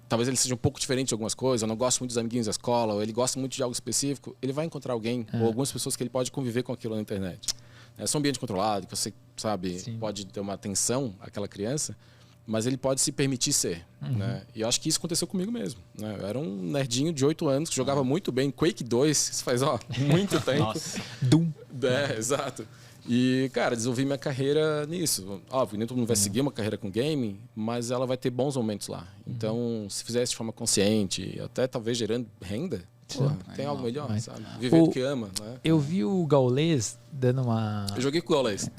talvez ele seja um pouco diferente de algumas coisas, eu não gosto muito dos amiguinhos da escola, ou ele gosta muito de algo específico, ele vai encontrar alguém, ou algumas pessoas que ele pode conviver com aquilo na internet. É um ambiente controlado, que você, sabe, pode ter uma atenção àquela criança, mas ele pode se permitir ser. Né? E eu acho que isso aconteceu comigo mesmo. Né? Eu era um nerdinho de 8 anos que jogava muito bem Quake 2, isso faz muito tempo. Nossa. Doom. Exato. E, cara, desenvolvi minha carreira nisso. Óbvio, nem todo mundo vai seguir uma carreira com game, mas ela vai ter bons momentos lá. Então, se fizer isso de forma consciente, até talvez gerando renda, tem algo melhor, sabe? Viver do que ama, né? Eu vi o Gaules dando uma... Eu joguei com o Gaules.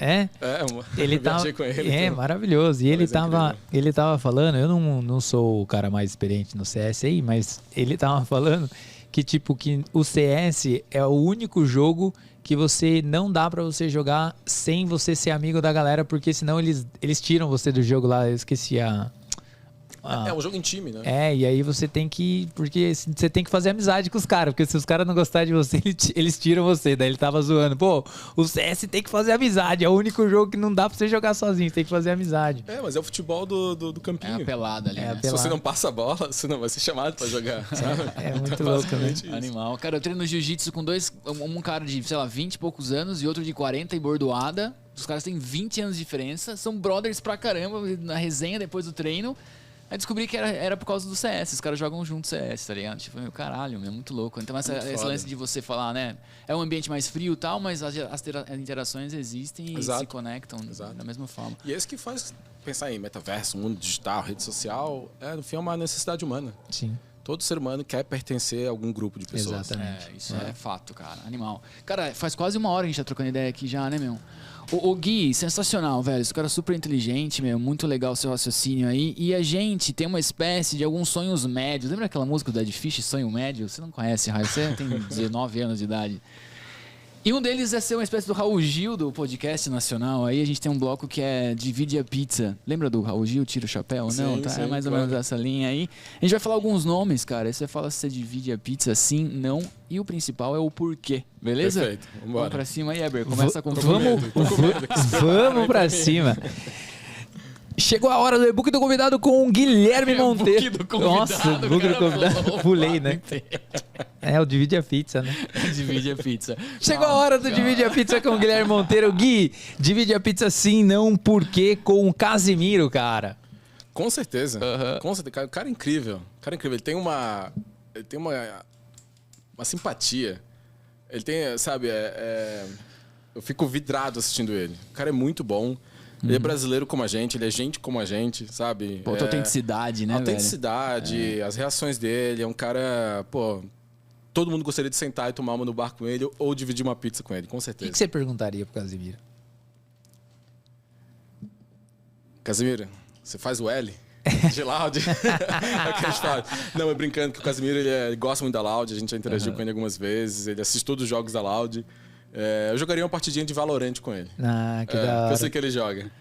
Ele viajei com ele. Maravilhoso. E ele tava falando, eu não sou o cara mais experiente no CS aí, mas ele tava falando que, tipo, que o CS é o único jogo que você não dá pra você jogar sem você ser amigo da galera, porque senão eles tiram você do jogo lá. Eu esqueci É um jogo em time, né? E aí você tem que... Porque você tem que fazer amizade com os caras. Porque se os caras não gostarem de você, eles tiram você. Daí ele tava zoando. Pô, o CS tem que fazer amizade. É o único jogo que não dá pra você jogar sozinho. Você tem que fazer amizade. Mas é o futebol do campinho. É a pelada ali, né? Se você não passa a bola, você não vai ser chamado pra jogar, sabe? É muito louco, né? Isso. Animal. Cara, eu treino jiu-jitsu com um cara de, sei lá, 20 e poucos anos e outro de 40 e bordoada. Os caras têm 20 anos de diferença. São brothers pra caramba na resenha depois do treino. Aí descobri que era por causa do CS. Os caras jogam junto CS, tá ligado? Tipo, meu caralho, é muito louco. Então, esse lance de você falar, né? É um ambiente mais frio e tal, mas as interações existem e se conectam da mesma forma. E é isso que faz pensar em metaverso, mundo digital, rede social, no fim é uma necessidade humana. Sim. Todo ser humano quer pertencer a algum grupo de pessoas. Exatamente. Isso é fato, cara. Animal. Cara, faz quase 1 hora que a gente tá trocando ideia aqui já, né, meu? O Gui, sensacional, velho. Esse cara é super inteligente, meu. Muito legal o seu raciocínio aí. E a gente tem uma espécie de alguns sonhos médios. Lembra aquela música do Dead Fish, Sonho Médio? Você não conhece, Raio? Você tem 19 anos de idade. E um deles é ser uma espécie do Raul Gil do podcast nacional. Aí a gente tem um bloco que é Divide a Pizza. Lembra do Raul Gil, Tira o Chapéu? Não, tá? É mais ou menos essa linha aí. A gente vai falar alguns nomes, cara. Aí você fala se você divide a pizza sim, não. E o principal é o porquê. Beleza? Perfeito. Vamos pra cima aí, Eber. Começa com Vamos pra cima. Chegou a hora do e-book do convidado com o Guilherme Monteiro. E-book do convidado, Nossa, o e-book do convidado. Pulei, né? É, o Divide a Pizza, né? Divide a pizza. Chegou a hora do Divide a Pizza com o Guilherme Monteiro. Gui, divide a pizza sim, não, por quê? Com o Casimiro, cara. Com certeza. Com certeza. O cara é incrível. O cara é incrível. Ele tem uma simpatia. Ele tem, sabe, eu fico vidrado assistindo ele. O cara é muito bom. Ele é brasileiro como a gente, ele é gente como a gente, sabe? Pô, autenticidade, né, autenticidade, as reações dele. É um cara, pô... Todo mundo gostaria de sentar e tomar uma no bar com ele ou dividir uma pizza com ele, com O certeza. que você perguntaria pro Casimiro? Casimiro, você faz o L? De Loud? É o que a gente fala. Não, eu brincando que o Casimiro ele gosta muito da Loud, a gente já interagiu com ele algumas vezes, ele assiste todos os jogos da Loud. Eu jogaria uma partidinha de Valorant com ele. Ah, que da hora. Eu sei que ele joga.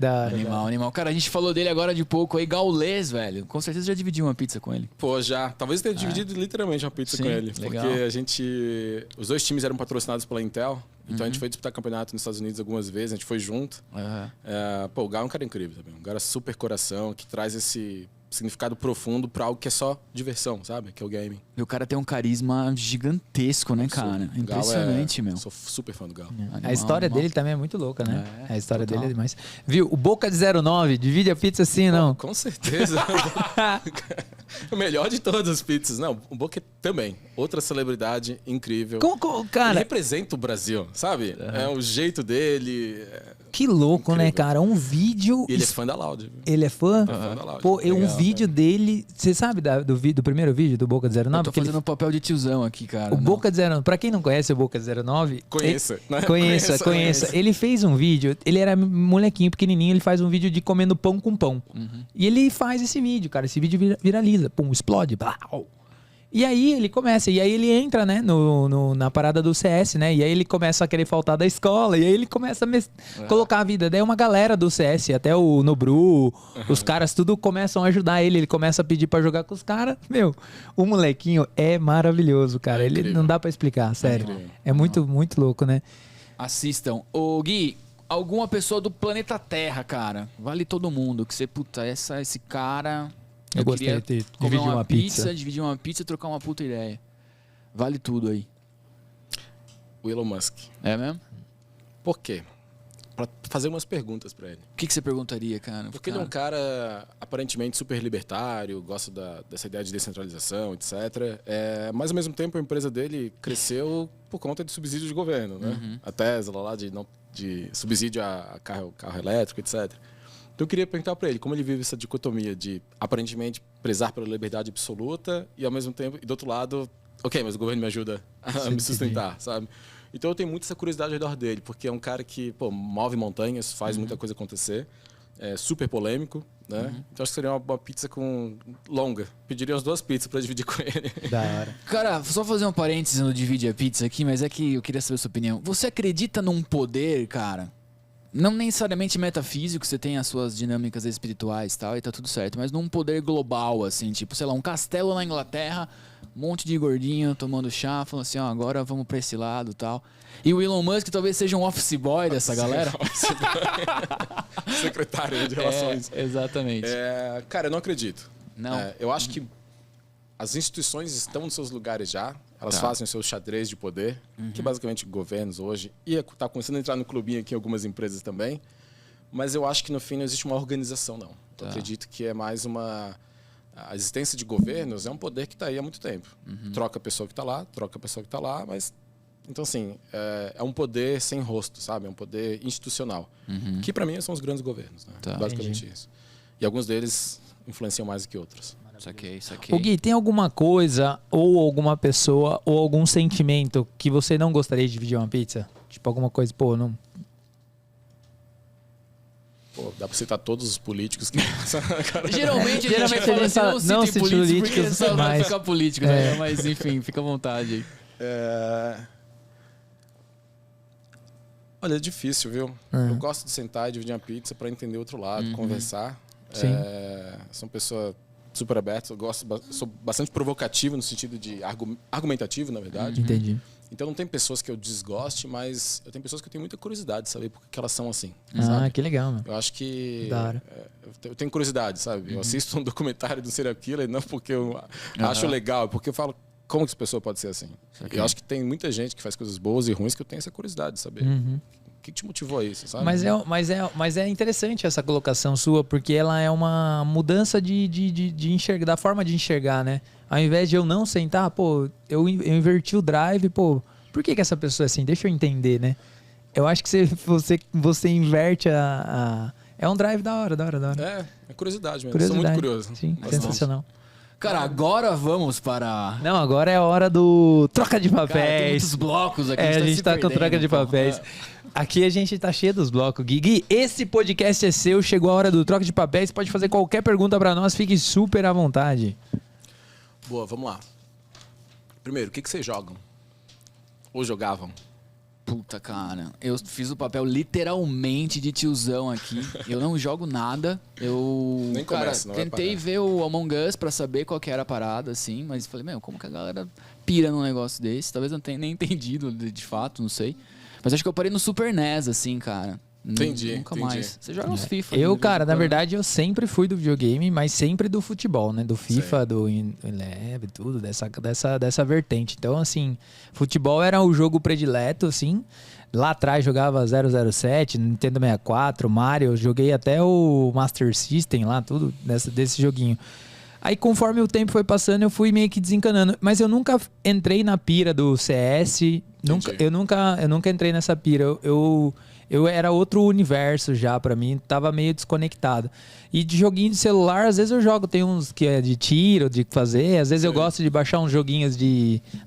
Animal. Cara, a gente falou dele agora de pouco aí, Gaules, velho. Com certeza já dividiu uma pizza com ele. Pô, já. Talvez tenha dividido literalmente uma pizza com ele. Legal. Porque os dois times eram patrocinados pela Intel. Então a gente foi disputar campeonato nos Estados Unidos algumas vezes, a gente foi junto. O Gal é um cara incrível também. Um cara super coração, que traz esse significado profundo pra algo que é só diversão, sabe? Que é o gaming. E o cara tem um carisma gigantesco, né, cara? Impressionante, meu. Sou super fã do Gal. A história dele também é muito louca, né? A história dele é demais. Viu? O Boca de 09, divide a pizza sim, não? Com certeza. O melhor de todas as pizzas. Não, o Boca também. Outra celebridade incrível. Cara, ele representa o Brasil, sabe? É o jeito dele. Que louco, incrível, né, cara? Um vídeo... E ele é fã da Loud. Ele é fã? Fã da Loud. Pô, um vídeo dele... Você sabe do primeiro vídeo do Boca de 09? Eu tô fazendo um papel de tiozão aqui, cara. O Boca de 09... Pra quem não conhece o Boca de 09... Conheça. Conheça. Ele fez um vídeo... Ele era molequinho, pequenininho. Ele faz um vídeo de comendo pão com pão. E ele faz esse vídeo, cara. Esse vídeo viraliza. Pum, explode. Blau. E aí ele começa, e aí ele entra, né, na parada do CS, né? E aí ele começa a querer faltar da escola, e aí ele começa a colocar a vida. Daí uma galera do CS, até o Nobru, os caras tudo começam a ajudar ele. Ele começa a pedir pra jogar com os caras. Meu, o molequinho é maravilhoso, cara. Ele não dá pra explicar, sério. É muito, muito louco, né? Assistam. Ô, Gui, alguma pessoa do planeta Terra, cara, vale todo mundo, que você, puta, esse cara... Eu gostaria de dividir uma pizza. Dividir uma pizza e trocar uma puta ideia. Vale tudo aí. O Elon Musk. É mesmo? Por quê? Pra fazer umas perguntas pra ele. O que você perguntaria, cara? Porque ele é um cara aparentemente super libertário, gosta dessa ideia de descentralização, etc. Mas ao mesmo tempo a empresa dele cresceu por conta de subsídio de governo, né? A Tesla lá de subsídio a carro elétrico, etc. Então eu queria perguntar para ele como ele vive essa dicotomia de aparentemente prezar pela liberdade absoluta e ao mesmo tempo, e do outro lado, ok, mas o governo me ajuda a me sustentar, sabe? Então eu tenho muito essa curiosidade ao redor dele, porque é um cara que, pô, move montanhas, faz muita coisa acontecer, é super polêmico, né? Então acho que seria uma pizza longa. Pediria umas 2 pizzas para dividir com ele. Da hora. Cara, só fazer um parênteses no Divide a Pizza aqui, mas é que eu queria saber a sua opinião. Você acredita num poder, cara? Não necessariamente metafísico, você tem as suas dinâmicas espirituais e tal, e tá tudo certo. Mas num poder global, assim, tipo, sei lá, um castelo na Inglaterra, um monte de gordinho tomando chá, falando assim, ó, agora vamos pra esse lado e tal. E o Elon Musk talvez seja um office boy dessa galera. Secretário de Relações. Exatamente. Cara, eu não acredito. Não? Eu acho que as instituições estão nos seus lugares já. Elas fazem o seu xadrez de poder, que basicamente governos hoje. E está começando a entrar no clubinho aqui em algumas empresas também. Mas eu acho que no fim não existe uma organização, não. Eu acredito que é mais uma... A existência de governos é um poder que está aí há muito tempo. Troca a pessoa que está lá, troca a pessoa que está lá, mas... Então, assim, é um poder sem rosto, sabe? É um poder institucional. Que, para mim, são os grandes governos, né? Basicamente isso. E alguns deles influenciam mais do que outros. Saquei. O Gui, tem alguma coisa, ou alguma pessoa, ou algum sentimento que você não gostaria de dividir uma pizza? Tipo, alguma coisa, pô, não... Pô, dá pra citar todos os políticos que... Geralmente a gente fala assim, não cite políticos, porque só vai ficar político, né? Mas enfim, fica à vontade aí. Olha, é difícil, viu? Eu gosto de sentar e dividir uma pizza para entender o outro lado, conversar. Sim. Sou uma pessoa super aberta, sou bastante provocativo no sentido de argumentativo, na verdade. Entendi. Então não tem pessoas que eu desgoste, mas eu tenho pessoas que eu tenho muita curiosidade de saber por que elas são assim. Ah, sabe? que legal, mano. Eu acho que Da hora. eu tenho curiosidade, sabe? Eu assisto um documentário do serial killer não porque eu acho legal, é porque eu falo como que essa pessoa pode ser assim. Eu acho que tem muita gente que faz coisas boas e ruins que eu tenho essa curiosidade de saber. O que te motivou a isso, sabe? Mas é interessante essa colocação sua, porque ela é uma mudança de enxergar, da forma de enxergar, né? Ao invés de eu não sentar, pô, eu inverti o drive, pô, por que essa pessoa é assim? Deixa eu entender, né? Eu acho que você inverte é um drive da hora. É curiosidade mesmo. Sou muito curioso. Sim, bastante. sensacional. Cara, agora vamos para... Não, agora é a hora do troca de papéis. Cara, tem muitos blocos aqui. A gente se tá com perdendo, troca de então. papéis. Aqui a gente tá cheio dos blocos. Gui, esse podcast é seu. Chegou a hora do troca de papéis. Pode fazer qualquer pergunta pra nós. Fique super à vontade. Boa, vamos lá. Primeiro, o que vocês jogam? Ou jogavam? Puta, cara, eu fiz o papel literalmente de tiozão aqui. Eu não jogo nada. Eu, Nem cara, começa, não vai tentei parar. ver o Among Us pra saber qual que era a parada, assim, mas falei, meu, como que a galera pira num negócio desse? Talvez eu não tenha nem entendido de fato, não sei. Mas acho que eu parei no Super NES, assim, cara. Entendi, Nunca entendi. mais. Você joga uns FIFA? Eu, de vez cara, em na quando? verdade, eu sempre fui do videogame, mas sempre do futebol, né? Do FIFA, do Eleve, tudo, dessa vertente. Então, assim, futebol era o jogo predileto, assim. Lá atrás jogava 007, Nintendo 64, Mario, eu joguei até o Master System lá, tudo desse joguinho. Aí, conforme o tempo foi passando, eu fui meio que desencanando. Mas eu nunca entrei na pira do CS, eu nunca entrei nessa pira. Eu era outro universo já pra mim, tava meio desconectado. E de joguinho de celular, às vezes eu jogo, tem uns que é de tiro, de fazer, às vezes eu gosto de baixar uns joguinhos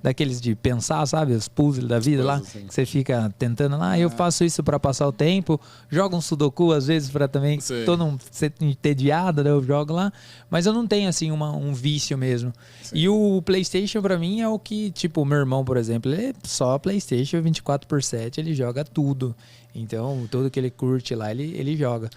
daqueles de pensar, sabe? Os puzzles da vida lá, Sim. que você fica tentando lá, eu faço isso pra passar o tempo, jogo um sudoku às vezes pra também, Sim. tô ser entediado, né? Eu jogo lá, mas eu não tenho assim um vício mesmo. E o PlayStation pra mim é o que, tipo, o meu irmão, por exemplo, ele é só PlayStation 24/7, ele joga tudo. Então, tudo que ele curte lá, ele joga.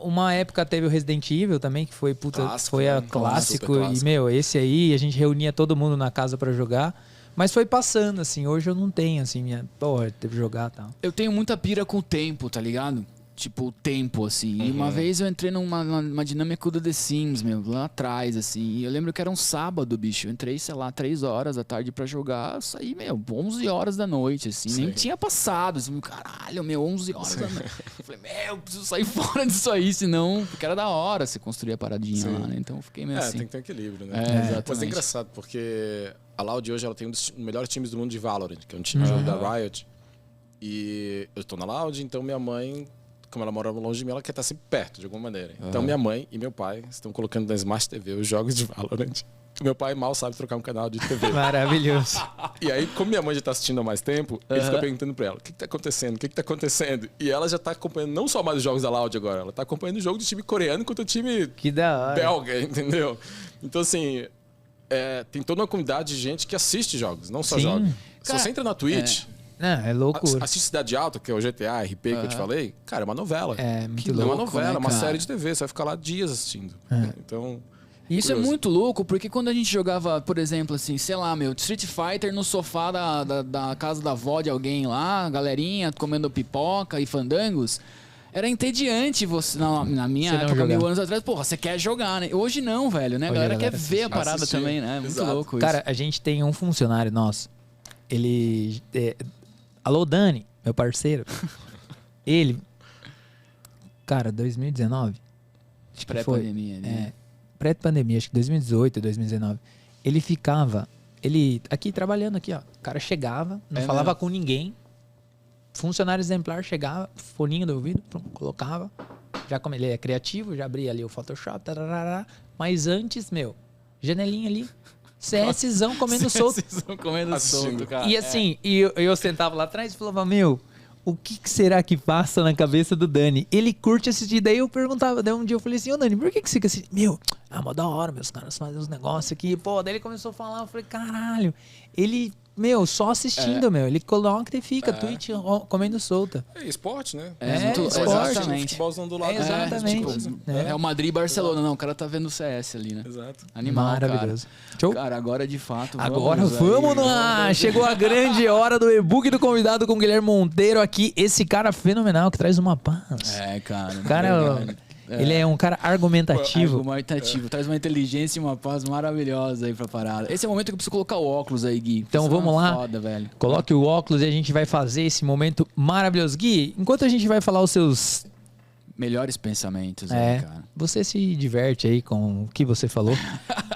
Uma época teve o Resident Evil também, que foi, Clássico, foi a né? clássico. Super E, clássico. meu, esse aí, a gente reunia todo mundo na casa pra jogar. Mas foi passando, assim. Hoje eu não tenho, assim, porra, teve que jogar e tal. Eu tenho muita pira com o tempo, tá ligado? Tipo, o tempo, assim. E uma vez eu entrei numa dinâmica do The Sims, meu, lá atrás, assim. E eu lembro que era um sábado, bicho. Eu entrei, sei lá, 3 horas da tarde pra jogar. Eu saí, meu, 11 horas da noite, assim. Nem tinha passado. Assim, caralho, meu, 11 horas da noite. Eu falei, eu preciso sair fora disso aí, senão... Porque era da hora você construir a paradinha lá, né? Então eu fiquei meio assim. Tem que ter equilíbrio, né? Exatamente. Mas é engraçado, porque a Loud hoje ela tem um dos melhores times do mundo de Valorant, que é um time jogo da Riot. E eu tô na Loud, então minha mãe, como ela mora longe de mim, ela quer estar sempre perto, de alguma maneira. Então minha mãe e meu pai estão colocando na Smart TV os jogos de Valorant. Meu pai mal sabe trocar um canal de TV. Maravilhoso. E aí, como minha mãe já tá assistindo há mais tempo, ele fica perguntando pra ela, o que tá acontecendo? O que tá acontecendo? E ela já tá acompanhando não só mais os jogos da Loud agora, ela tá acompanhando o jogo do time coreano contra o time Que da hora. belga, entendeu? Então, assim, tem toda uma comunidade de gente que assiste jogos, não só Sim. joga. Se Cara, você entra na Twitch, Não, é loucura. assiste Cidade Alta, que é o GTA, RP que eu te falei, cara, é uma novela. É muito É uma louco. novela, né, uma cara? série de TV, você vai ficar lá dias assistindo. Então... Isso é curioso. muito louco, porque quando a gente jogava, por exemplo, assim, sei lá, meu, Street Fighter no sofá da casa da avó de alguém lá, galerinha comendo pipoca e fandangos, era entediante você, na minha Você não época, jogar. 1000 anos atrás, porra, você quer jogar, né? Hoje não, velho, né? A Hoje galera a quer galera ver a parada assistir. também, né? Muito Exato. louco isso. Cara, a gente tem um funcionário nosso. Ele. Alô, Dani, meu parceiro. Ele. Cara, 2019. Acho que foi. pré-pandemia, né? Pré-pandemia, acho que 2018, 2019. Ele ficava. Aqui trabalhando aqui, ó. O cara chegava, não falava com ninguém. Funcionário exemplar chegava, foninho do ouvido, pronto, colocava. Já como ele é criativo, já abria ali o Photoshop, tarará, mas antes, meu, janelinha ali, CSzão comendo solto. Vocês estão comendo Assistindo. solto, cara. E assim, eu sentava lá atrás e falava, meu, o que será que passa na cabeça do Dani? Ele curte assistir, daí eu perguntava, daí um dia eu falei assim, ô Dani, por que você fica assim? Meu, mó da hora, meus caras fazem uns negócios aqui. Pô, daí ele começou a falar, eu falei, caralho, ele meu, só assistindo, meu. Ele coloca e fica, Twitch comendo solta. É esporte, né? Exatamente. Futebolzão do lado. Exatamente. É o Madrid e Barcelona, não. O cara tá vendo o CS ali, né? Exato. Animal, Maravilhoso. cara. Show. Cara, agora de fato. Agora vamos lá! Chegou a grande hora do e-book do convidado com o Guilherme Monteiro aqui. Esse cara fenomenal que traz uma paz. Cara. O cara, ele é um cara argumentativo. Traz uma inteligência e uma paz maravilhosa aí pra parada. Esse é o momento que eu preciso colocar o óculos aí, Gui. Então vamos lá. Foda, velho. Coloque o óculos e a gente vai fazer esse momento maravilhoso. Gui, enquanto a gente vai falar os seus... Melhores pensamentos, né, cara? Você se diverte aí com o que você falou.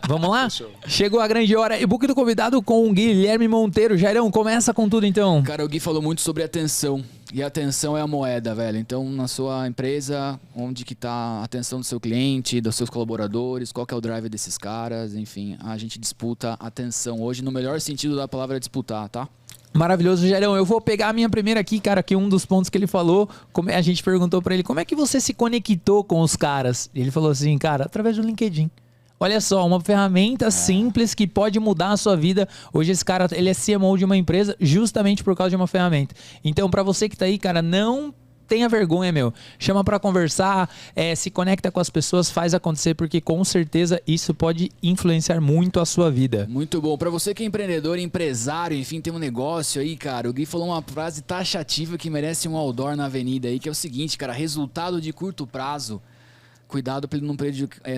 Vamos lá? Chegou a grande hora. E-book do convidado com o Guilherme Monteiro. Jairão, começa com tudo então. Cara, o Gui falou muito sobre atenção. E a atenção é a moeda, velho. Então, na sua empresa, onde que tá a atenção do seu cliente, dos seus colaboradores, qual que é o drive desses caras, enfim. A gente disputa atenção hoje, no melhor sentido da palavra disputar, tá? Maravilhoso, Gerão. Eu vou pegar a minha primeira aqui, cara, que um dos pontos que ele falou, a gente perguntou pra ele, como é que você se conectou com os caras? E ele falou assim, cara, através do LinkedIn. Olha só, uma ferramenta simples que pode mudar a sua vida. Hoje esse cara, ele é CMO de uma empresa justamente por causa de uma ferramenta. Então, pra você que tá aí, cara, não tenha vergonha, meu. Chama pra conversar, se conecta com as pessoas, faz acontecer, porque com certeza isso pode influenciar muito a sua vida. Muito bom. Pra você que é empreendedor, empresário, enfim, tem um negócio aí, cara, o Gui falou uma frase taxativa que merece um outdoor na avenida aí, que é o seguinte, cara, resultado de curto prazo. Cuidado para ele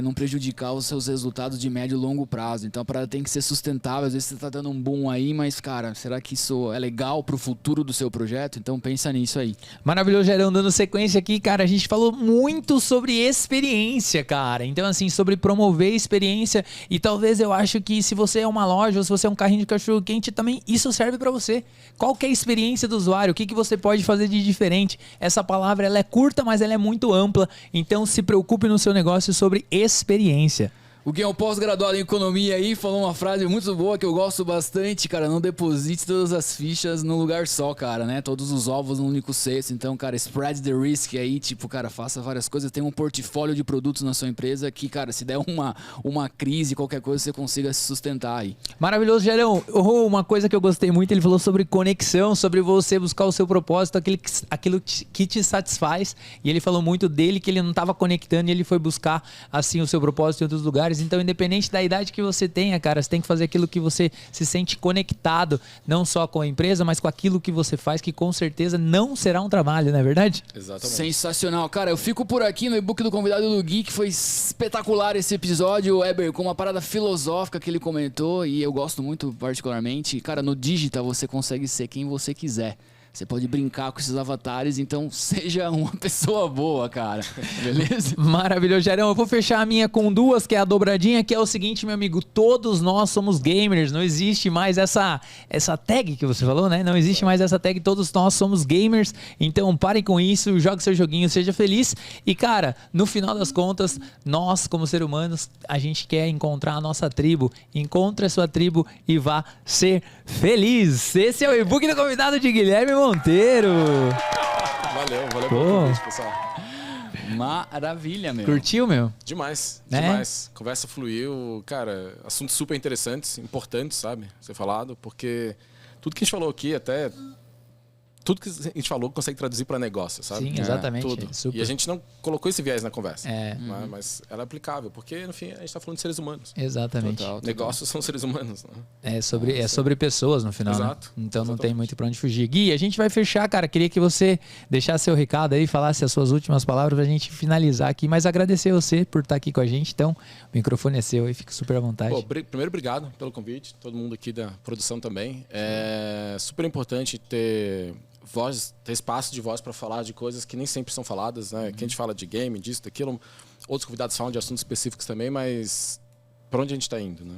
não prejudicar os seus resultados de médio e longo prazo. Então a parada tem que ser sustentável. Às vezes você tá dando um boom aí, mas, cara, será que isso é legal pro futuro do seu projeto? Então pensa nisso aí. Maravilhoso, Gerão. Dando sequência aqui, cara, a gente falou muito sobre experiência, cara. Então, assim, sobre promover experiência. E talvez eu acho que se você é uma loja ou se você é um carrinho de cachorro-quente, também isso serve para você. Qual que é a experiência do usuário? O que você pode fazer de diferente? Essa palavra, ela é curta, mas ela é muito ampla. Então, se preocupe no seu negócio sobre experiência. O Gui é um pós-graduado em economia aí, falou uma frase muito boa que eu gosto bastante, cara, não deposite todas as fichas num lugar só, cara, né? Todos os ovos num único cesto. Então, cara, spread the risk aí, tipo, cara, faça várias coisas. Tem um portfólio de produtos na sua empresa que, cara, se der uma crise, qualquer coisa, você consiga se sustentar aí. Maravilhoso, Gerão. Uma coisa que eu gostei muito, ele falou sobre conexão, sobre você buscar o seu propósito, aquilo que te satisfaz. E ele falou muito dele, que ele não estava conectando e ele foi buscar, assim, o seu propósito em outros lugares. Então, independente da idade que você tenha, cara, você tem que fazer aquilo que você se sente conectado, não só com a empresa, mas com aquilo que você faz, que com certeza não será um trabalho, não é verdade? Exatamente. Sensacional. Cara, eu fico por aqui no e-book do convidado do Gui, que foi espetacular esse episódio, Weber, com uma parada filosófica que ele comentou, e eu gosto muito particularmente. Cara, no digital você consegue ser quem você quiser. Você pode brincar com esses avatares, então seja uma pessoa boa, cara. Beleza? Maravilhoso, Gerão. Eu vou fechar a minha com duas, que é a dobradinha, que é o seguinte, meu amigo. Todos nós somos gamers. Não existe mais essa tag que você falou, né? Não existe mais essa tag. Todos nós somos gamers. Então parem com isso, jogue seu joguinho, seja feliz. E, cara, no final das contas, nós, como seres humanos, a gente quer encontrar a nossa tribo. Encontre a sua tribo e vá ser feliz. Esse é o e-book do convidado de Guilherme Monteiro. Valeu pelo convite, pessoal. Maravilha, meu. Curtiu, meu? Demais, Né? demais. Conversa fluiu, cara, assuntos super interessantes, importantes, sabe? Ser falado, porque tudo que a gente falou aqui, até tudo que a gente falou consegue traduzir para negócio, sabe? Sim, exatamente. Tudo. Super. E a gente não colocou esse viés na conversa, É. mas ela é aplicável, porque no fim a gente está falando de seres humanos. Exatamente. Total. Negócios são seres humanos, né? É sobre pessoas no final, Exato. né? Então não Exatamente. tem muito pra onde fugir. Gui, a gente vai fechar, cara. Queria que você deixasse seu recado aí, falasse as suas últimas palavras pra gente finalizar aqui. Mas agradecer você por estar aqui com a gente. Então, o microfone é seu aí, fique super à vontade. Pô, primeiro, obrigado pelo convite, todo mundo aqui da produção também. É super importante ter voz, ter espaço de voz para falar de coisas que nem sempre são faladas, né? Que a gente fala de game, disso, daquilo. Outros convidados falam de assuntos específicos também, mas para onde a gente está indo, né?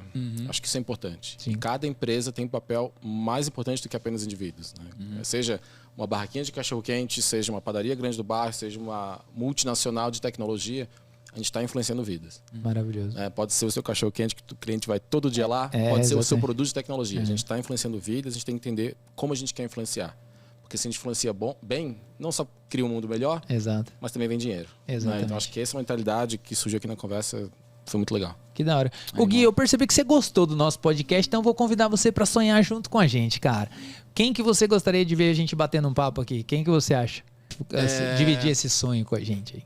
Acho que isso é importante. Sim. Cada empresa tem um papel mais importante do que apenas indivíduos, né? Seja uma barraquinha de cachorro-quente, seja uma padaria grande do bairro, seja uma multinacional de tecnologia, a gente está influenciando vidas. Maravilhoso. Pode ser o seu cachorro-quente que o cliente vai todo dia lá, É, pode ser o seu exatamente. produto de tecnologia. A gente está influenciando vidas, a gente tem que entender como a gente quer influenciar. Porque se a gente influencia bem, não só cria um mundo melhor, Exato. mas também vem dinheiro. Né? Exatamente. Então acho que essa mentalidade que surgiu aqui na conversa foi muito legal. Que da hora. O Gui, eu percebi que você gostou do nosso podcast, então eu vou convidar você para sonhar junto com a gente, cara. Quem que você gostaria de ver a gente batendo um papo aqui? Quem que você acha? Dividir esse sonho com a gente aí.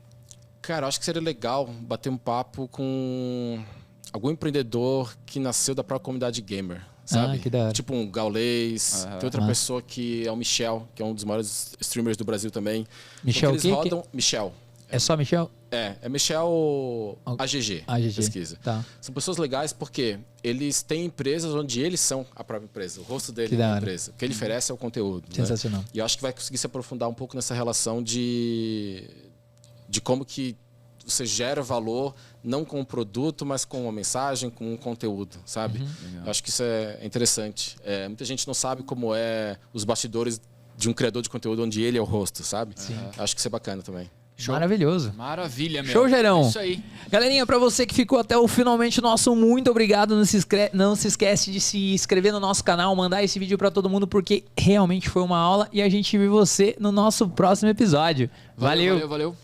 Cara, eu acho que seria legal bater um papo com algum empreendedor que nasceu da própria comunidade gamer, sabe? Que da hora. Tipo um Gaulês. Tem outra pessoa que é o Michel, que é um dos maiores streamers do Brasil também. Michel eles rodam... Michel. É só Michel? É Michel AGG, pesquisa. Tá. São pessoas legais porque eles têm empresas onde eles são a própria empresa. O rosto dele é a empresa. O que ele oferece é o conteúdo. Sensacional. Né? E eu acho que vai conseguir se aprofundar um pouco nessa relação de como que você gera valor não com um produto, mas com uma mensagem, com um conteúdo, sabe? Eu acho que isso é interessante. Muita gente não sabe como é os bastidores de um criador de conteúdo onde ele é o rosto, sabe? Acho que isso é bacana também. Show. Maravilhoso. Maravilha, meu. Show, Gerão. Isso aí. Galerinha, pra você que ficou até o finalmente nosso, muito obrigado. Não se esquece de se inscrever no nosso canal, mandar esse vídeo pra todo mundo, porque realmente foi uma aula e a gente vê você no nosso próximo episódio. Valeu. Valeu.